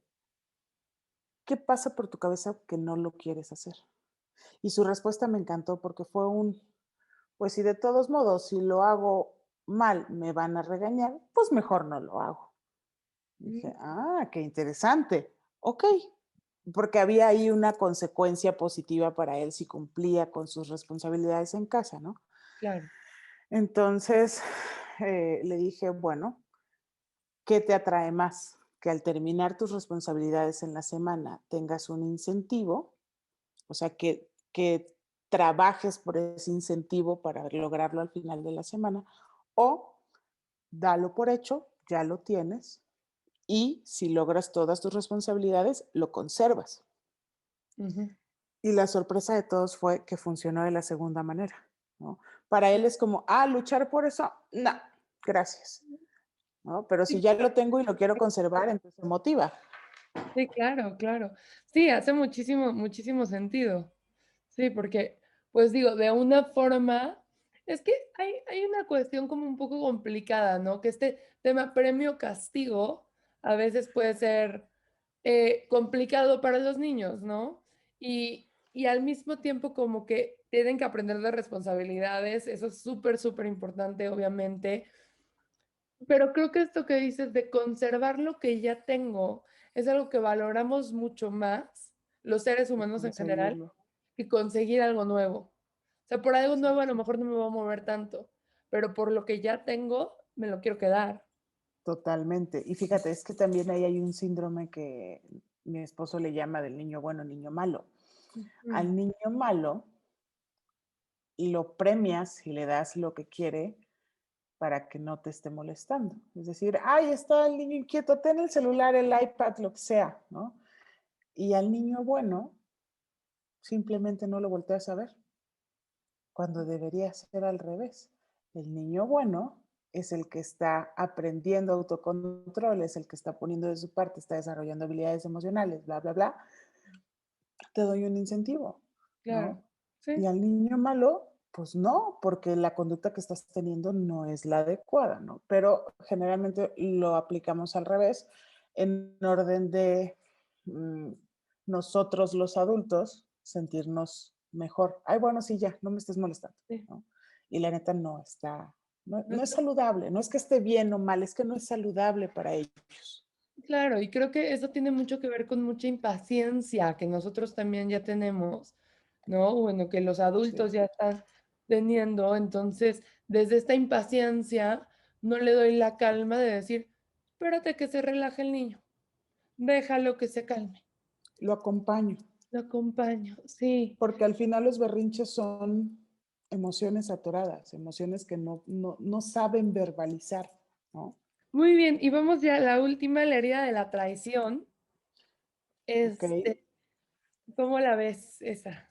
¿qué pasa por tu cabeza que no lo quieres hacer? Y su respuesta me encantó porque fue pues si de todos modos, si lo hago mal, me van a regañar, pues mejor no lo hago. Mm, Dije, qué interesante. Ok, porque había ahí una consecuencia positiva para él si cumplía con sus responsabilidades en casa, ¿no? claro, Entonces le dije, bueno, ¿qué te atrae más? Que al terminar tus responsabilidades en la semana tengas un incentivo, o sea, que trabajes por ese incentivo para lograrlo al final de la semana, o dalo por hecho, ya lo tienes, y si logras todas tus responsabilidades, lo conservas. Ujú. Y la sorpresa de todos fue que funcionó de la segunda manera, ¿no? Para él es como, luchar por eso, no, gracias, ¿no? Pero si Sí, ya lo tengo y lo quiero conservar, entonces me motiva. sí, claro, claro. Sí, hace muchísimo, muchísimo sentido. Sí, porque, pues digo, de una forma, es que hay una cuestión como un poco complicada, ¿no? Que este tema premio-castigo a veces puede ser complicado para los niños, ¿no? Y al mismo tiempo como que tienen que aprender de responsabilidades, eso es súper, súper importante, obviamente, pero creo que esto que dices de conservar lo que ya tengo es algo que valoramos mucho más, los seres Y humanos en general, conseguirlo. que conseguir algo nuevo. O sea, por algo nuevo a lo Exacto. mejor no me va a mover tanto, pero por lo que ya tengo, me lo quiero quedar. Totalmente. Y fíjate, es que también ahí hay un síndrome que mi esposo le llama del niño bueno, niño malo. Ujú, Al niño malo lo premias y le das lo que quiere para que no te esté molestando. Es decir, ay, está el niño inquieto, ten el celular, el iPad, lo que sea, ¿no? Y al niño bueno simplemente no lo volteas a ver, cuando debería ser al revés. El niño bueno es el que está aprendiendo autocontrol, es el que está poniendo de su parte, está desarrollando habilidades emocionales, bla, bla, bla. Te doy un incentivo, claro, ¿no? Y sí, al niño malo, pues no, porque la conducta que estás teniendo no es la adecuada, ¿no? Pero generalmente lo aplicamos al revés, en orden de mm, nosotros los adultos sentirnos mejor. Ay, bueno, sí, ya, no me estés molestando, sí. ¿no? Y la neta no está, No no es está- saludable, no es que esté bien o mal, es que no es saludable para ellos. Claro, y creo que eso tiene mucho que ver con mucha impaciencia que nosotros también ya tenemos, ¿no? Bueno, que los adultos Sí, ya están teniendo. Entonces, desde esta impaciencia, no le doy la calma de decir, espérate que se relaje el niño, déjalo que se calme, lo acompaño. lo acompaño, sí. Porque al final los berrinches son emociones atoradas, emociones que no saben verbalizar, ¿no? Muy bien, y vamos ya a la última, la herida de la traición. Ok, Este, ¿cómo la ves esa?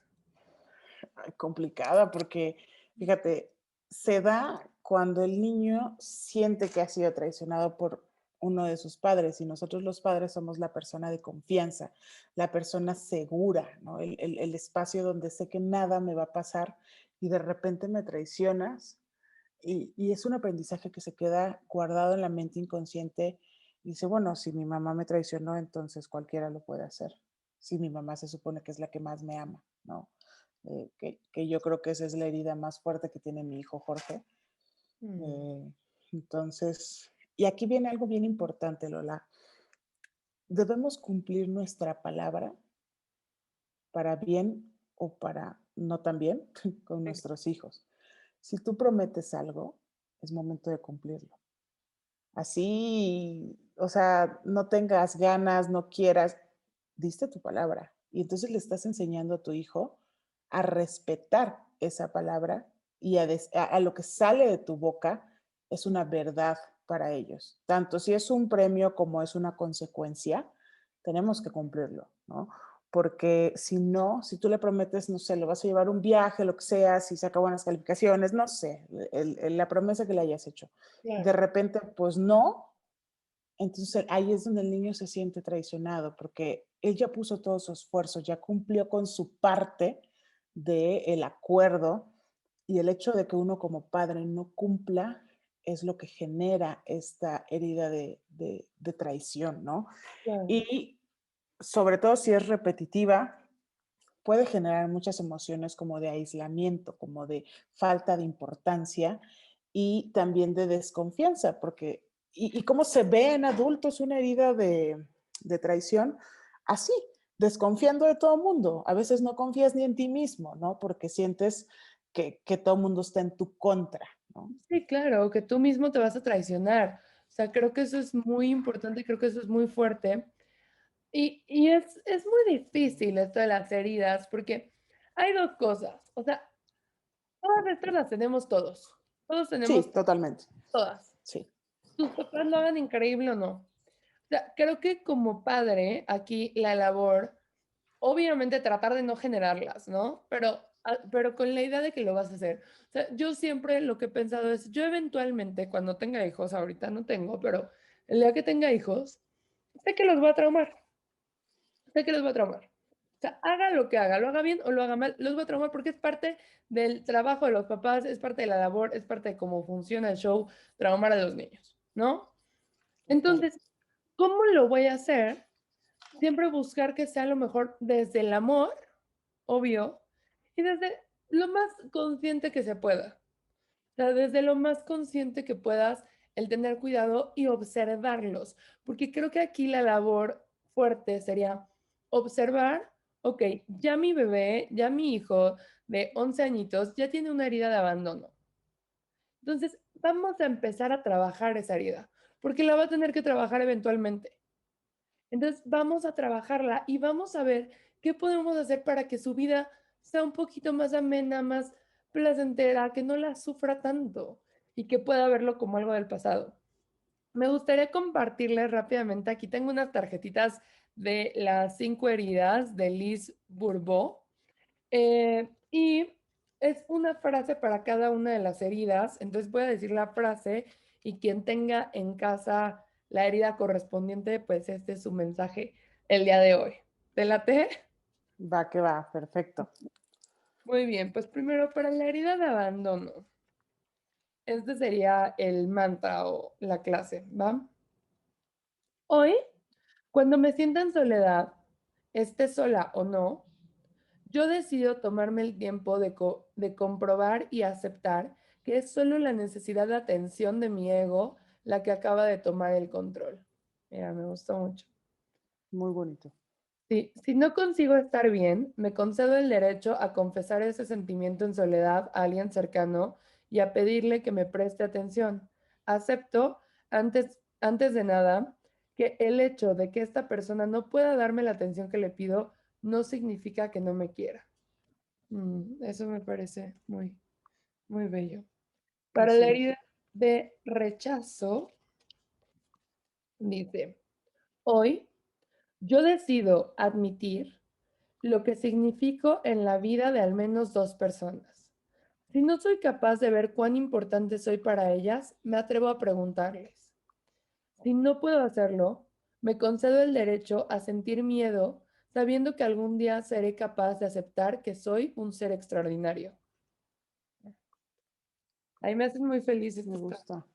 complicada porque, fíjate, se da cuando el niño siente que ha sido traicionado por uno de sus padres y nosotros los padres somos la persona de confianza, la persona segura, ¿no? El espacio donde sé que nada me va a pasar y de repente me traicionas. Y es un aprendizaje que se queda guardado en la mente inconsciente. Y dice, bueno, si mi mamá me traicionó, entonces cualquiera lo puede hacer. Si mi mamá se supone que es la que más me ama, ¿no? Que yo creo que esa es la herida más fuerte que tiene mi hijo Jorge. Mm, Eh, entonces, y aquí viene algo bien importante, Lola. Debemos cumplir nuestra palabra para bien o para no tan bien con sí, nuestros hijos. Si tú prometes algo, es momento de cumplirlo. Así, o sea, no tengas ganas, no quieras, diste tu palabra. Y entonces le estás enseñando a tu hijo a respetar esa palabra y a lo que sale de tu boca es una verdad para ellos. Tanto si es un premio como es una consecuencia, tenemos que cumplirlo, ¿no? Porque si no, si tú le prometes, no sé, lo vas a llevar un viaje, lo que sea, si saca buenas calificaciones, no sé, la promesa que le hayas hecho de claro, repente, pues no, entonces ahí es donde el niño se siente traicionado, porque él ya puso todo su esfuerzo, ya cumplió con su parte del acuerdo y el hecho de que uno como padre no cumpla es lo que genera esta herida de traición, ¿no? claro. Y sobre todo si es repetitiva, puede generar muchas emociones como de aislamiento, como de falta de importancia y también de desconfianza, porque, y cómo se ve en adultos una herida de traición, así, desconfiando de todo el mundo. A veces no confías ni en ti mismo, ¿no? Porque sientes que todo el mundo está en tu contra, ¿no? Sí, claro, que tú mismo te vas a traicionar. O sea, creo que eso es muy importante, creo que eso es muy fuerte. Y es muy difícil esto de las heridas, porque hay dos cosas. O sea, todas estas las tenemos todos. Todos tenemos Sí, totalmente. todas. Sí, Tus papás lo hagan increíble o no. O sea, creo que como padre, aquí la labor, obviamente tratar de no generarlas, ¿no? Pero con la idea de que lo vas a hacer. O sea, yo siempre lo que he pensado es, yo eventualmente, cuando tenga hijos, ahorita no tengo, pero el día que tenga hijos, sé que los voy a traumar. Sé que los va a traumar. O sea, haga lo que haga, lo haga bien o lo haga mal, los va a traumar porque es parte del trabajo de los papás, es parte de la labor, es parte de cómo funciona el show, traumar a los niños, ¿no? total. Entonces, ¿cómo lo voy a hacer? Siempre buscar que sea lo mejor desde el amor, obvio, y desde lo más consciente que se pueda. O sea, desde lo más consciente que puedas, el tener cuidado y observarlos, porque creo que aquí la labor fuerte sería observar, ok, ya mi bebé, ya mi hijo de 11 añitos ya tiene una herida de abandono. Entonces, vamos a empezar a trabajar esa herida, porque la va a tener que trabajar eventualmente. Entonces, vamos a trabajarla y vamos a ver qué podemos hacer para que su vida sea un poquito más amena, más placentera, que no la sufra tanto y que pueda verlo como algo del pasado. Me gustaría compartirles rápidamente, aquí tengo unas tarjetitas de las 5 heridas de Liz Bourbeau, y es una frase para cada una de las heridas. Entonces voy a decir la frase y quien tenga en casa la herida correspondiente, pues este es su mensaje el día de hoy. ¿Te late? Va que va, perfecto. Muy bien, pues primero para la herida de abandono. Este sería el mantra o la clase, ¿va? Hoy, cuando me sienta en soledad, esté sola o no, yo decido tomarme el tiempo de comprobar y aceptar que es solo la necesidad de atención de mi ego la que acaba de tomar el control. Mira, me gustó mucho. Muy bonito. Sí, si no consigo estar bien, me concedo el derecho a confesar ese sentimiento en soledad a alguien cercano y a pedirle que me preste atención. Acepto, antes de nada, que el hecho de que esta persona no pueda darme la atención que le pido no significa que no me quiera. Eso me parece muy, muy bello. Para la Así es. herida de rechazo, dice, hoy yo decido admitir lo que significo en la vida de al menos 2 personas. Si no soy capaz de ver cuán importante soy para ellas, me atrevo a preguntarles. Si no puedo hacerlo, me concedo el derecho a sentir miedo sabiendo que algún día seré capaz de aceptar que soy un ser extraordinario. Ahí me hacen muy feliz Me estas frases. gusta.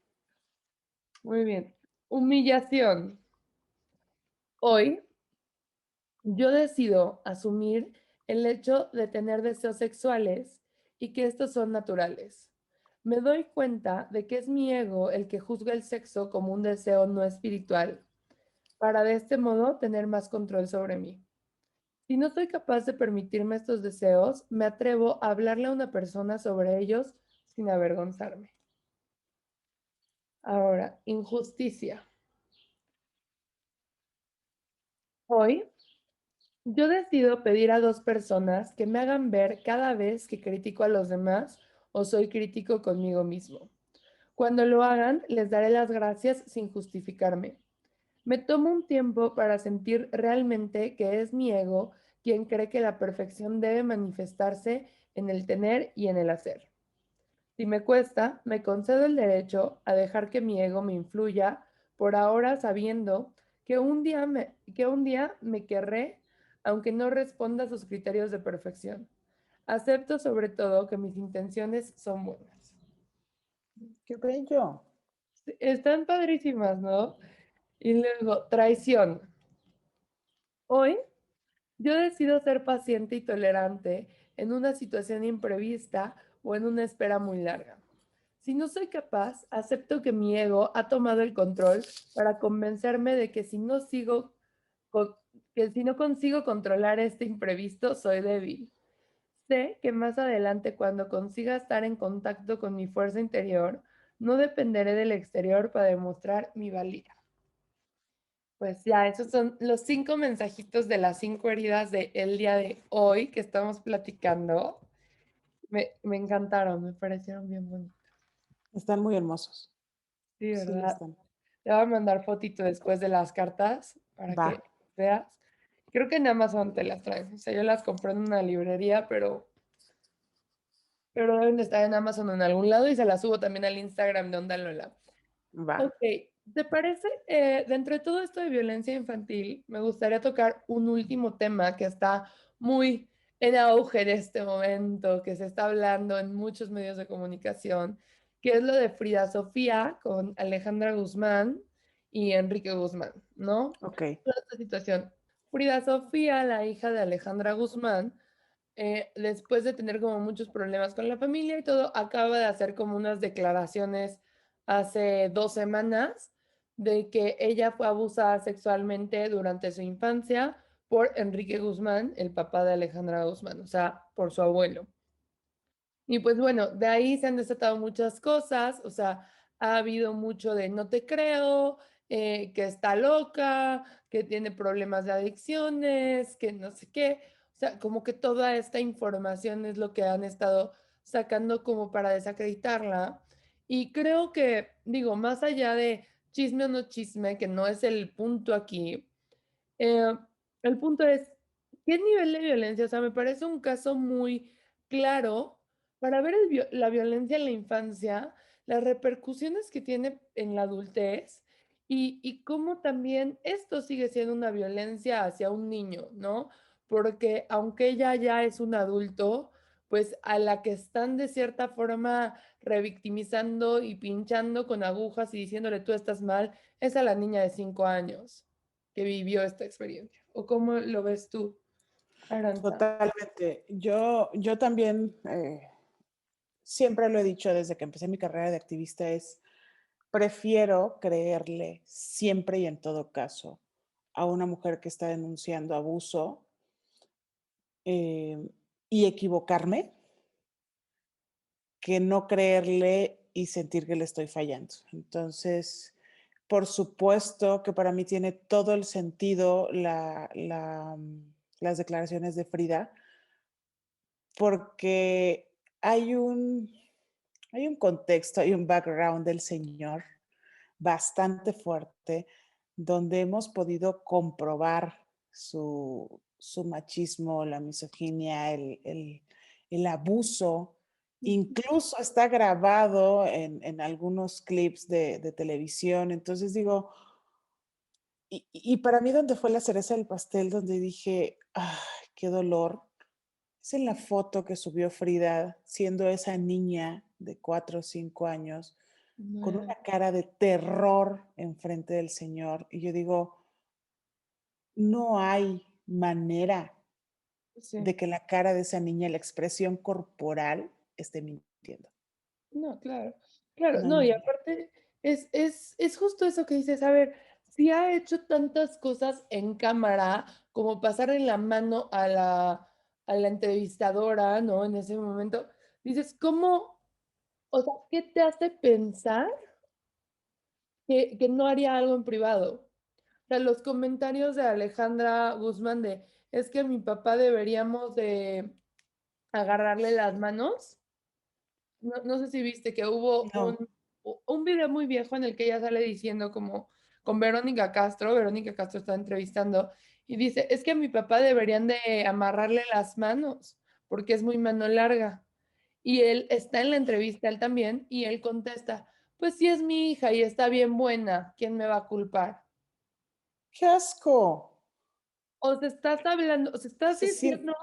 Muy bien. Humillación. Hoy yo decido asumir el hecho de tener deseos sexuales y que estos son naturales. Me doy cuenta de que es mi ego el que juzga el sexo como un deseo no espiritual, para de este modo tener más control sobre mí. Si no soy capaz de permitirme estos deseos, me atrevo a hablarle a una persona sobre ellos sin avergonzarme. Ahora, injusticia. Hoy yo decido pedir a 2 personas que me hagan ver cada vez que critico a los demás o soy crítico conmigo mismo. Cuando lo hagan, les daré las gracias sin justificarme. Me tomo un tiempo para sentir realmente que es mi ego quien cree que la perfección debe manifestarse en el tener y en el hacer. Si me cuesta, me concedo el derecho a dejar que mi ego me influya, por ahora sabiendo que un día me querré, aunque no responda a sus criterios de perfección. Acepto sobre todo que mis intenciones son buenas. Qué bello. Están padrísimas, ¿no? Y luego, traición. Hoy yo decido ser paciente y tolerante en una situación imprevista o en una espera muy larga. Si no soy capaz, acepto que mi ego ha tomado el control para convencerme de con- que si no consigo controlar este imprevisto, soy débil. Sé que más adelante, cuando consiga estar en contacto con mi fuerza interior, no dependeré del exterior para demostrar mi valía. Pues ya, esos son los 5 mensajitos de las 5 heridas del día de hoy que estamos platicando. Me encantaron, me parecieron bien bonitos. Están muy hermosos. Sí, Sí, ¿verdad? están. Te voy a mandar fotito después de las cartas para Va. que veas. Creo que en Amazon te las traen. O sea, yo las compré en una librería, pero deben de estar en Amazon en algún lado y se las subo también al Instagram de Onda Lola. Va. Ok, ¿te parece? Dentro de todo esto de violencia infantil, me gustaría tocar un último tema que está muy en auge en este momento, que se está hablando en muchos medios de comunicación, que es lo de Frida Sofía con Alejandra Guzmán y Enrique Guzmán, ¿no? Ok. Toda esta situación. Frida Sofía, la hija de Alejandra Guzmán, después de tener como muchos problemas con la familia y todo, acaba de hacer como unas declaraciones hace 2 semanas de que ella fue abusada sexualmente durante su infancia por Enrique Guzmán, el papá de Alejandra Guzmán, o sea, por su abuelo. Y pues bueno, de ahí se han desatado muchas cosas, o sea, ha habido mucho de no te creo, que está loca, que tiene problemas de adicciones, que no sé qué, o sea, como que toda esta información es lo que han estado sacando como para desacreditarla. Y creo que, digo, más allá de chisme o no chisme, que no es el punto aquí, eh, el punto es, ¿qué nivel de violencia? O sea, me parece un caso muy claro para ver la violencia en la infancia, las repercusiones que tiene en la adultez y cómo también esto sigue siendo una violencia hacia un niño, ¿no? Porque aunque ella ya es un adulto, pues a la que están de cierta forma revictimizando y pinchando con agujas y diciéndole tú estás mal, es a la niña de 5 años que vivió esta experiencia. ¿O cómo lo ves tú, Aranza? Totalmente. Yo también siempre lo he dicho desde que empecé mi carrera de activista, es prefiero creerle siempre y en todo caso a una mujer que está denunciando abuso eh, y equivocarme que no creerle y sentir que le estoy fallando. Entonces, por supuesto que para mí tiene todo el sentido las declaraciones de Frida, porque hay un contexto, hay un background del señor bastante fuerte, donde hemos podido comprobar su machismo, la misoginia, el abuso. Incluso está grabado en algunos clips de televisión. Entonces digo, y para mí donde fue la cereza del pastel, donde dije, ay, qué dolor, es en la foto que subió Frida, siendo esa niña de 4 o 5 años, con No, una cara de terror enfrente del Señor. Y yo digo, no hay manera sí, de que la cara de esa niña, la expresión corporal, esté mintiendo. no, claro, claro, No hay no, y manera. aparte es justo eso que dices, a ver, si ha hecho tantas cosas en cámara, como pasar en la mano a la entrevistadora, ¿no? En ese momento, dices, ¿cómo, o sea, qué te hace pensar que no haría algo en privado? O sea, los comentarios de Alejandra Guzmán de, es que mi papá deberíamos de agarrarle las manos. No, no sé si viste que hubo No, un video muy viejo en el que ella sale diciendo como con Verónica Castro está entrevistando y dice, es que a mi papá deberían de amarrarle las manos porque es muy mano larga. Y él está en la entrevista, él también, y él contesta, pues si es mi hija y está bien buena, ¿quién me va a culpar? qué asco. O se estás hablando, o se estás Se siente, diciendo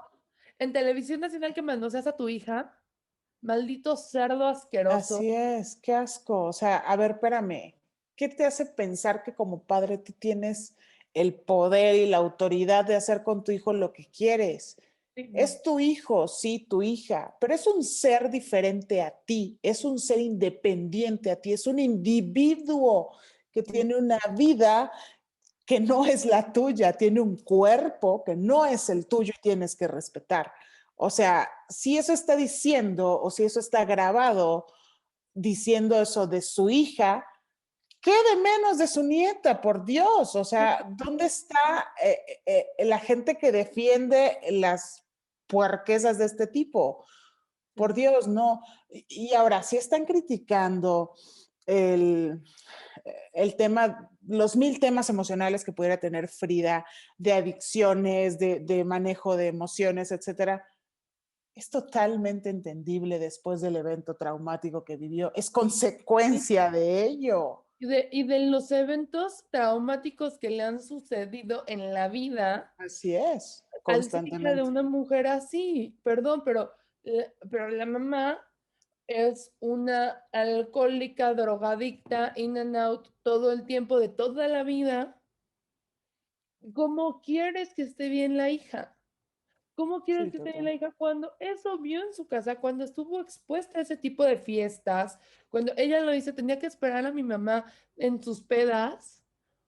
en Televisión Nacional que manoseas a tu hija, maldito cerdo asqueroso. así es, qué asco. O sea, a ver, espérame. ¿Qué te hace pensar que como padre tú tienes el poder y la autoridad de hacer con tu hijo lo que quieres? Sí, no. Es tu hijo, sí, tu hija, pero es un ser diferente a ti, es un ser independiente a ti, es un individuo que Sí. tiene una vida que no es la tuya, tiene un cuerpo que no es el tuyo y tienes que respetar. O sea, si eso está diciendo o si eso está grabado diciendo eso de su hija, ¿Qué de menos de su nieta, por Dios? O sea, ¿dónde está la gente que defiende las puerquesas de este tipo? Por Dios, no. Y ahora, si están criticando el, el tema, los 1000 temas emocionales que pudiera tener Frida, de adicciones, de manejo de emociones, etcétera, es totalmente entendible después del evento traumático que vivió. Es consecuencia de ello. Y de los eventos traumáticos que le han sucedido en la vida Así es, al ser hija de constantemente. una mujer así. Perdón, pero la mamá es una alcohólica, drogadicta, in and out todo el tiempo de toda la vida. ¿Cómo quieres que esté bien la hija? ¿Cómo quieres Sí, que esté bien total. la hija cuando eso vio en su casa, cuando estuvo expuesta a ese tipo de fiestas, cuando ella lo dice, tenía que esperar a mi mamá en sus pedas,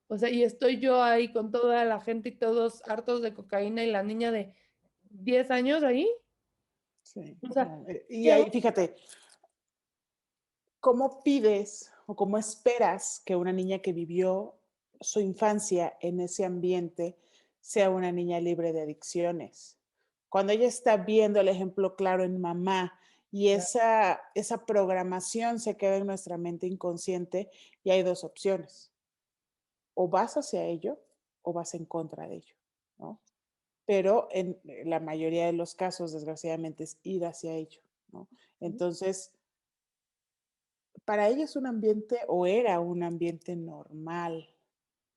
o sea, y estoy yo ahí con toda la gente y todos hartos de cocaína y la niña de 10 años ahí? Sí, O sea, no, y ¿qué? ahí, fíjate, ¿cómo pides o cómo esperas que una niña que vivió su infancia en ese ambiente sea una niña libre de adicciones? Cuando ella está viendo el ejemplo claro en mamá y esa programación se queda en nuestra mente inconsciente y hay dos opciones, o vas hacia ello o vas en contra de ello, ¿no? Pero en la mayoría de los casos, desgraciadamente, es ir hacia ello, ¿no? Entonces, para ella es un ambiente o era un ambiente normal,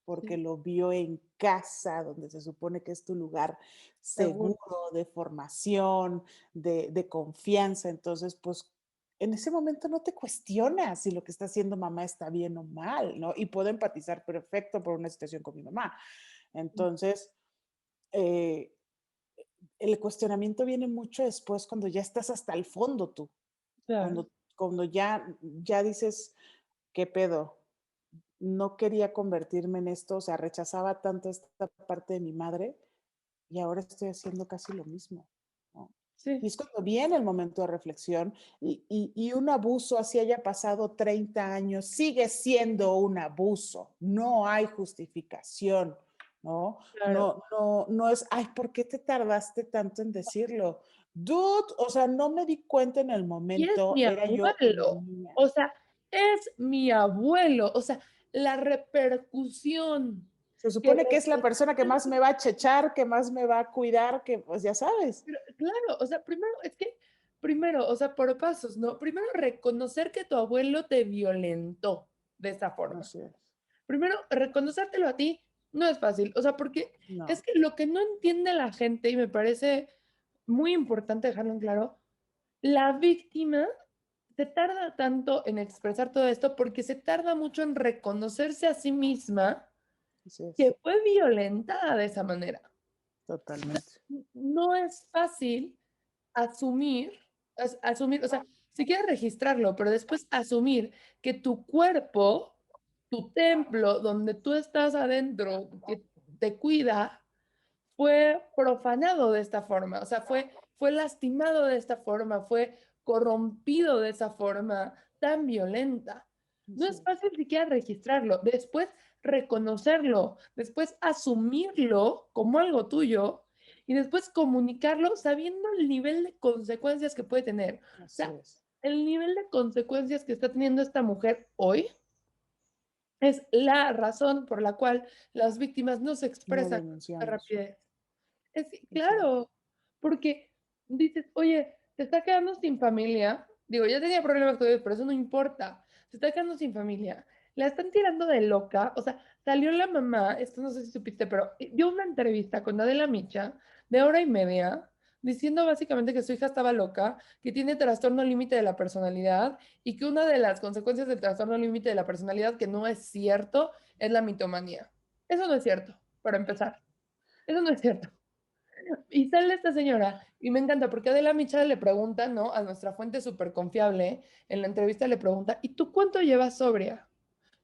porque Sí, lo vio en casa, donde se supone que es tu lugar seguro. seguro, de formación, de confianza. Entonces, pues en ese momento no te cuestionas si lo que está haciendo mamá está bien o mal, ¿no? Y puedo empatizar perfecto por una situación con mi mamá. Entonces, eh, el cuestionamiento viene mucho después cuando ya estás hasta el fondo tú, Claro. cuando ya dices, ¿qué pedo? No quería convertirme en esto, o sea, rechazaba tanto esta parte de mi madre y ahora estoy haciendo casi lo mismo, ¿no? Y Sí, es cuando viene el momento de reflexión y un abuso, así haya pasado 30 años, sigue siendo un abuso, no hay justificación, ¿no? claro. No es, ay, ¿por qué te tardaste tanto en decirlo? Dude, o sea, no me di cuenta en el Y es momento, mi era yo una abuelo, niña. o sea, es mi abuelo, o sea, la repercusión Se que supone que es la persona que más me va a chechar, que más me va a cuidar, que pues ya sabes. claro, o sea, primero, o sea, por pasos, ¿no? Primero reconocer que tu abuelo te violentó de esa forma. Así es. Primero, reconocértelo a ti no es fácil, o sea, porque es No, que lo que no entiende la gente, y me parece muy importante dejarlo en claro, la víctima se tarda tanto en expresar todo esto porque se tarda mucho en reconocerse a sí misma así es, que fue violentada de esa manera. totalmente. No es fácil asumir, asumir, o sea, si quieres registrarlo, pero después asumir que tu cuerpo, tu templo, donde tú estás adentro, que te cuida, fue profanado de esta forma, o sea, fue lastimado de esta forma, fue corrompido de esa forma tan violenta. No Así es es. fácil siquiera registrarlo, después reconocerlo, después asumirlo como algo tuyo y después comunicarlo sabiendo el nivel de consecuencias que puede tener. O Así sea, es. el nivel de consecuencias que está teniendo esta mujer hoy es la razón por la cual las víctimas no se No expresan con tanta denunciamos. rapidez. Así es. Claro, porque dices, oye, te está quedando sin familia. Digo, ya tenía problemas con ellos, pero eso no importa. Se está quedando sin familia. La están tirando de loca. O sea, salió la mamá, esto no sé si supiste, pero dio una entrevista con Adela Micha de hora y media, diciendo básicamente que su hija estaba loca, que tiene trastorno límite de la personalidad y que una de las consecuencias del trastorno límite de la personalidad, que no es cierto, es la mitomanía. Eso no es cierto, para empezar. Eso no es cierto. Y sale esta señora, y me encanta porque Adela Micha le pregunta, ¿no? A nuestra fuente súper confiable, en la entrevista le pregunta, ¿y tú cuánto llevas sobria?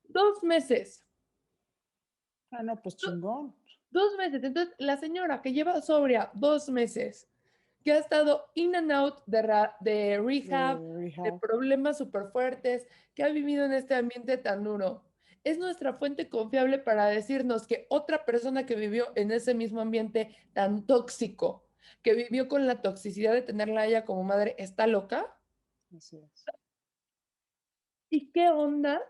2 meses. Ah, no, pues Do- chingón. 2 meses. Entonces, la señora que lleva sobria 2 meses, que ha estado in and out de De rehab, de rehab. problemas súper fuertes, que ha vivido en este ambiente tan duro, es nuestra fuente confiable para decirnos que otra persona que vivió en ese mismo ambiente tan tóxico, que vivió con la toxicidad de tenerla a ella como madre, está loca. Así es. ¿Y qué onda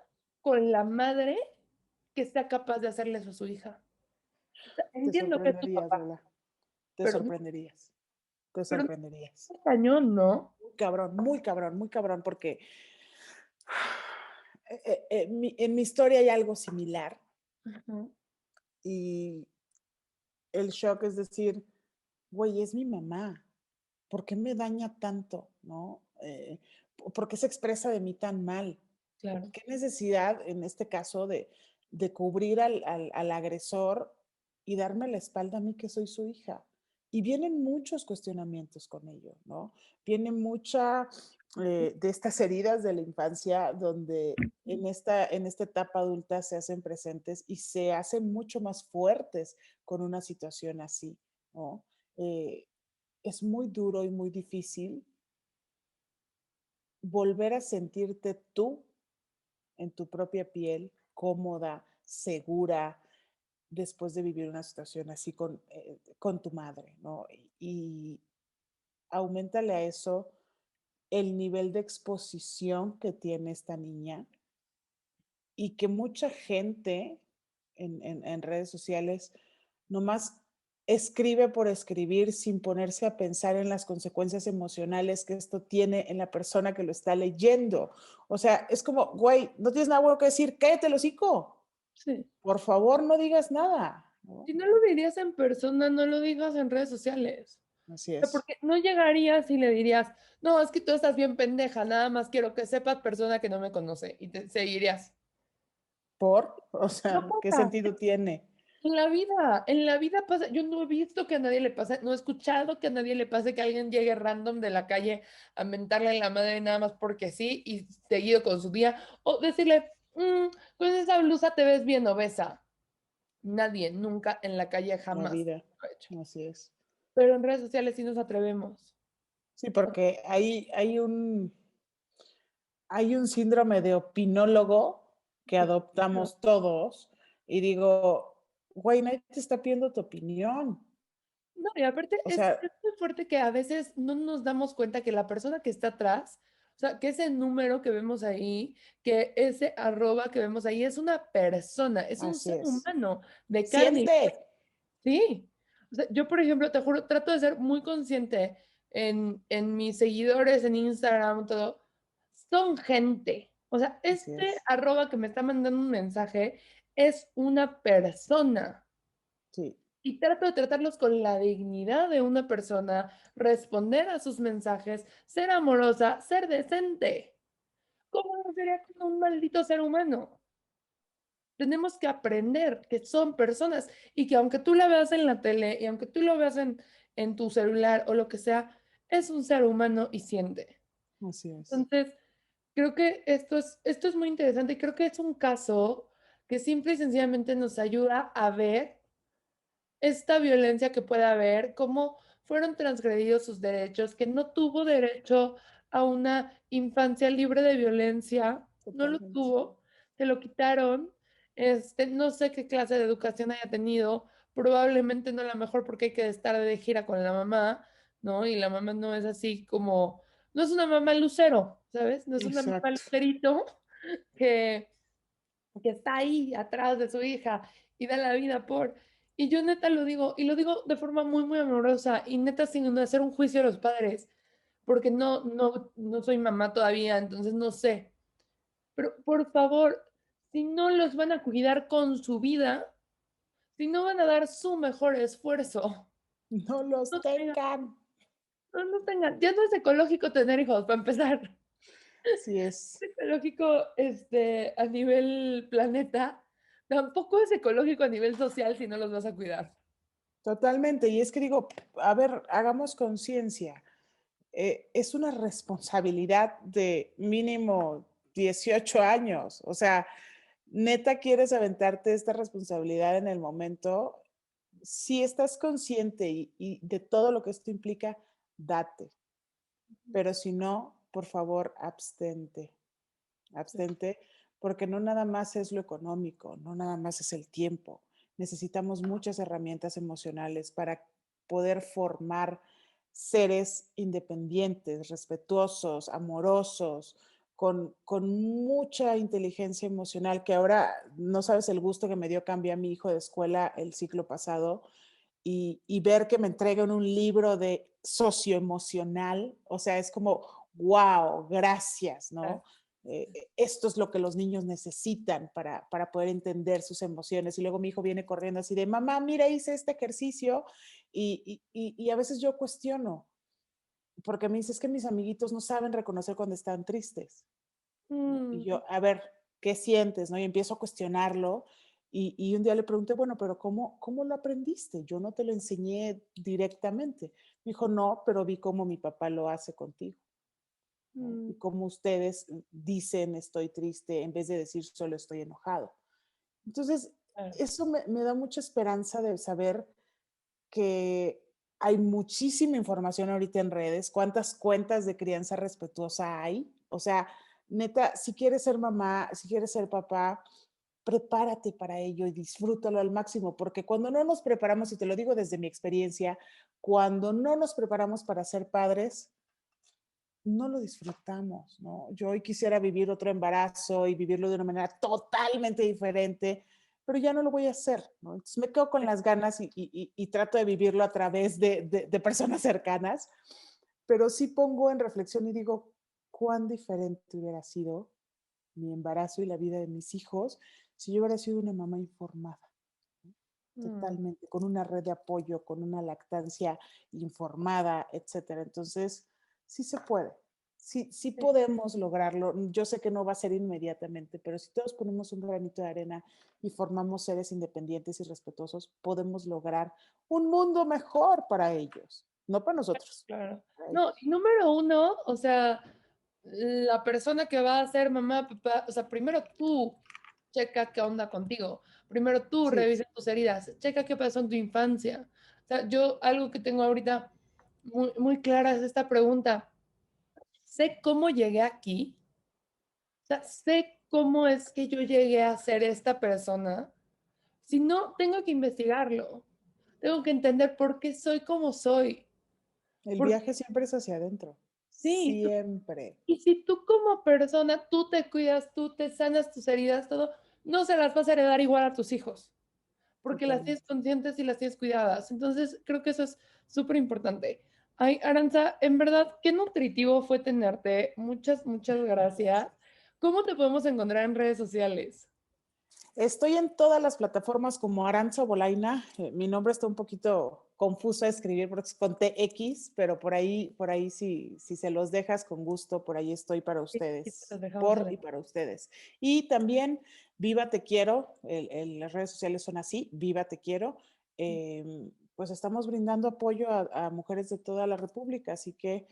con la madre que sea capaz de hacerle eso a su hija? Te Entiendo que es tu sorprenderías, papá, Lola. Te pero no, sorprenderías. Te pero no sorprenderías. es cañón, ¿no? Muy cabrón, porque en mi historia hay algo similar Ujú. y el shock es decir, güey, es mi mamá. ¿Por qué me daña tanto? ¿No? ¿Por qué se expresa de mí tan mal? Claro. ¿Qué necesidad en este caso de cubrir al agresor y darme la espalda a mí que soy su hija? Y vienen muchos cuestionamientos con ello, ¿no? Viene mucha de estas heridas de la infancia donde en esta etapa adulta se hacen presentes y se hacen mucho más fuertes con una situación así, ¿no? Es muy duro y muy difícil volver a sentirte tú en tu propia piel, cómoda, segura, después de vivir una situación así con tu madre, ¿no? Y aumentale a eso el nivel de exposición que tiene esta niña y que mucha gente en redes sociales nomás escribe por escribir sin ponerse a pensar en las consecuencias emocionales que esto tiene en la persona que lo está leyendo. O sea, es como, güey, no tienes nada bueno que decir, cállate el hocico. Sí. Por favor, no digas nada, ¿no? Si no lo dirías en persona, no lo digas en redes sociales. Así O sea, es. porque no llegarías y le dirías, no, es que tú estás bien pendeja, nada más quiero que sepas persona que no me conoce y te seguirías. O No sea, ¿qué pasa. sentido tiene? En la vida pasa, yo no he visto que a nadie le pase, no he escuchado que a nadie le pase que alguien llegue random de la calle a mentarle a la madre nada más porque sí y seguido con su día, o decirle, con esa blusa te ves bien obesa. Nadie, nunca en la calle La jamás vida, lo ha hecho. así es. Pero en redes sociales sí nos atrevemos. Sí, porque hay un síndrome de opinólogo que Sí, claro. adoptamos todos y digo, güey, nadie te está pidiendo tu opinión. No, y aparte O sea, es muy fuerte que a veces no nos damos cuenta que la persona que está atrás, o sea, que ese número que vemos ahí, que ese arroba que vemos ahí es una persona, es un así ser es. humano de carne y Siente. hueso. Sí. O sea, yo, por ejemplo, te juro, trato de ser muy consciente en mis seguidores, en Instagram, todo. Son gente. O sea, Así este es. arroba que me está mandando un mensaje es una persona. Sí, Y trato de tratarlos con la dignidad de una persona, responder a sus mensajes, ser amorosa, ser decente. ¿Cómo no sería con un maldito ser humano? Tenemos que aprender que son personas y que aunque tú la veas en la tele y aunque tú lo veas en tu celular o lo que sea, es un ser humano y siente. así es. Entonces, creo que esto es muy interesante y creo que es un caso que simple y sencillamente nos ayuda a ver esta violencia que puede haber, cómo fueron transgredidos sus derechos, que no tuvo derecho a una infancia libre de violencia, no lo Totalmente. tuvo, se lo quitaron, no sé qué clase de educación haya tenido, probablemente no la mejor porque hay que estar de gira con la mamá, ¿no? Y la mamá no es así como, no es una mamá lucero, ¿sabes? No es una mamá Exacto. lucerito que que está ahí atrás de su hija y da la vida por. Y yo neta lo digo, y lo digo de forma muy, muy amorosa, y neta sin hacer un juicio a los padres, porque no soy mamá todavía, entonces no sé. Pero por favor, si no los van a cuidar con su vida, si no van a dar su mejor esfuerzo, No los no tengan, tengan. no tengan. Ya no es ecológico tener hijos, para empezar. Así es. Ecológico, a nivel planeta, tampoco es ecológico a nivel social si no los vas a cuidar. Totalmente. Y es que digo, a ver, hagamos conciencia. Es una responsabilidad de mínimo 18 años. O sea, neta quieres aventarte esta responsabilidad en el momento. Si estás consciente y de todo lo que esto implica, date. Pero si no, por favor, abstente. Sí. Abstente porque no nada más es lo económico, no nada más es el tiempo. Necesitamos muchas herramientas emocionales para poder formar seres independientes, respetuosos, amorosos, con mucha inteligencia emocional, que ahora no sabes el gusto que me dio. Cambié a mi hijo de escuela el ciclo pasado y ver que me entregan un libro de socioemocional, o sea, es como, wow, gracias, ¿no? Esto es lo que los niños necesitan para poder entender sus emociones. Y luego mi hijo viene corriendo así de, mamá, mira, hice este ejercicio y a veces yo cuestiono, porque me dice, es que mis amiguitos no saben reconocer cuando están tristes, ¿no? Y Mm, yo, a ver, ¿qué sientes? ¿No? Y empiezo a cuestionarlo. Y un día le pregunté, bueno, pero ¿cómo lo aprendiste? Yo no te lo enseñé directamente. Me dijo, no, pero vi cómo mi papá lo hace contigo, ¿no? mm, Y cómo ustedes dicen estoy triste en vez de decir solo estoy enojado. Entonces, claro. eso me da mucha esperanza de saber que hay muchísima información ahorita en redes. ¿Cuántas cuentas de crianza respetuosa hay? O sea, neta, si quieres ser mamá, si quieres ser papá, prepárate para ello y disfrútalo al máximo, porque cuando no nos preparamos, y te lo digo desde mi experiencia, cuando no nos preparamos para ser padres, no lo disfrutamos, ¿no? Yo hoy quisiera vivir otro embarazo y vivirlo de una manera totalmente diferente, pero ya no lo voy a hacer, ¿no? Entonces me quedo con las ganas y trato de vivirlo a través de personas cercanas, pero sí pongo en reflexión y digo, cuán diferente hubiera sido mi embarazo y la vida de mis hijos si yo hubiera sido una mamá informada, ¿no? Mm, Totalmente, con una red de apoyo, con una lactancia informada, etcétera. Entonces, sí se puede, sí sí, podemos lograrlo. Yo sé que no va a ser inmediatamente, pero si todos ponemos un granito de arena y formamos seres independientes y respetuosos, podemos lograr un mundo mejor para ellos, no para nosotros, claro. para No, ellos. y número uno, o sea, la persona que va a ser mamá, papá, o sea, primero tú checa qué onda contigo. Primero tú Sí, revisa tus heridas, checa qué pasó en tu infancia. O sea, yo algo que tengo ahorita muy, muy clara es esta pregunta. ¿Sé cómo llegué aquí? O sea, ¿sé cómo es que yo llegué a ser esta persona? Si no, tengo que investigarlo. Tengo que entender por qué soy como soy. el Porque viaje siempre es hacia adentro, sí, siempre. y si tú como persona, tú te cuidas, tú te sanas tus heridas, todo, no se las vas a heredar igual a tus hijos, porque las tienes Totalmente. conscientes y las tienes cuidadas. Entonces, creo que eso es súper importante. Ay, Aranza, en verdad, qué nutritivo fue tenerte. Muchas, muchas gracias. ¿Cómo te podemos encontrar en redes sociales? Estoy en todas las plataformas como Aranza Bolaina. Mi nombre está un poquito confuso a escribir porque es con TX, pero por ahí si se los dejas con gusto, por ahí estoy para Sí, aquí te los ustedes, dejamos en por la... y para ustedes. Y también Viva Te Quiero, las redes sociales son así, Viva Te Quiero. Pues estamos brindando apoyo a mujeres de toda la República, así que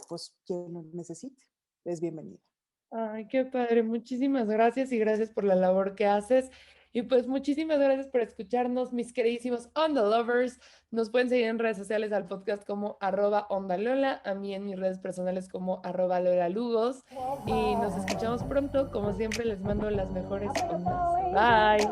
pues quien lo necesite es bienvenida. Ay, qué padre. Muchísimas gracias y gracias por la labor que haces. Y pues muchísimas gracias por escucharnos, mis queridísimos Onda Lovers. Nos pueden seguir en redes sociales al podcast como @ondalola, a mí en mis redes personales como @lolalugos. Y nos escuchamos pronto. Como siempre, les mando las mejores ondas. Bye.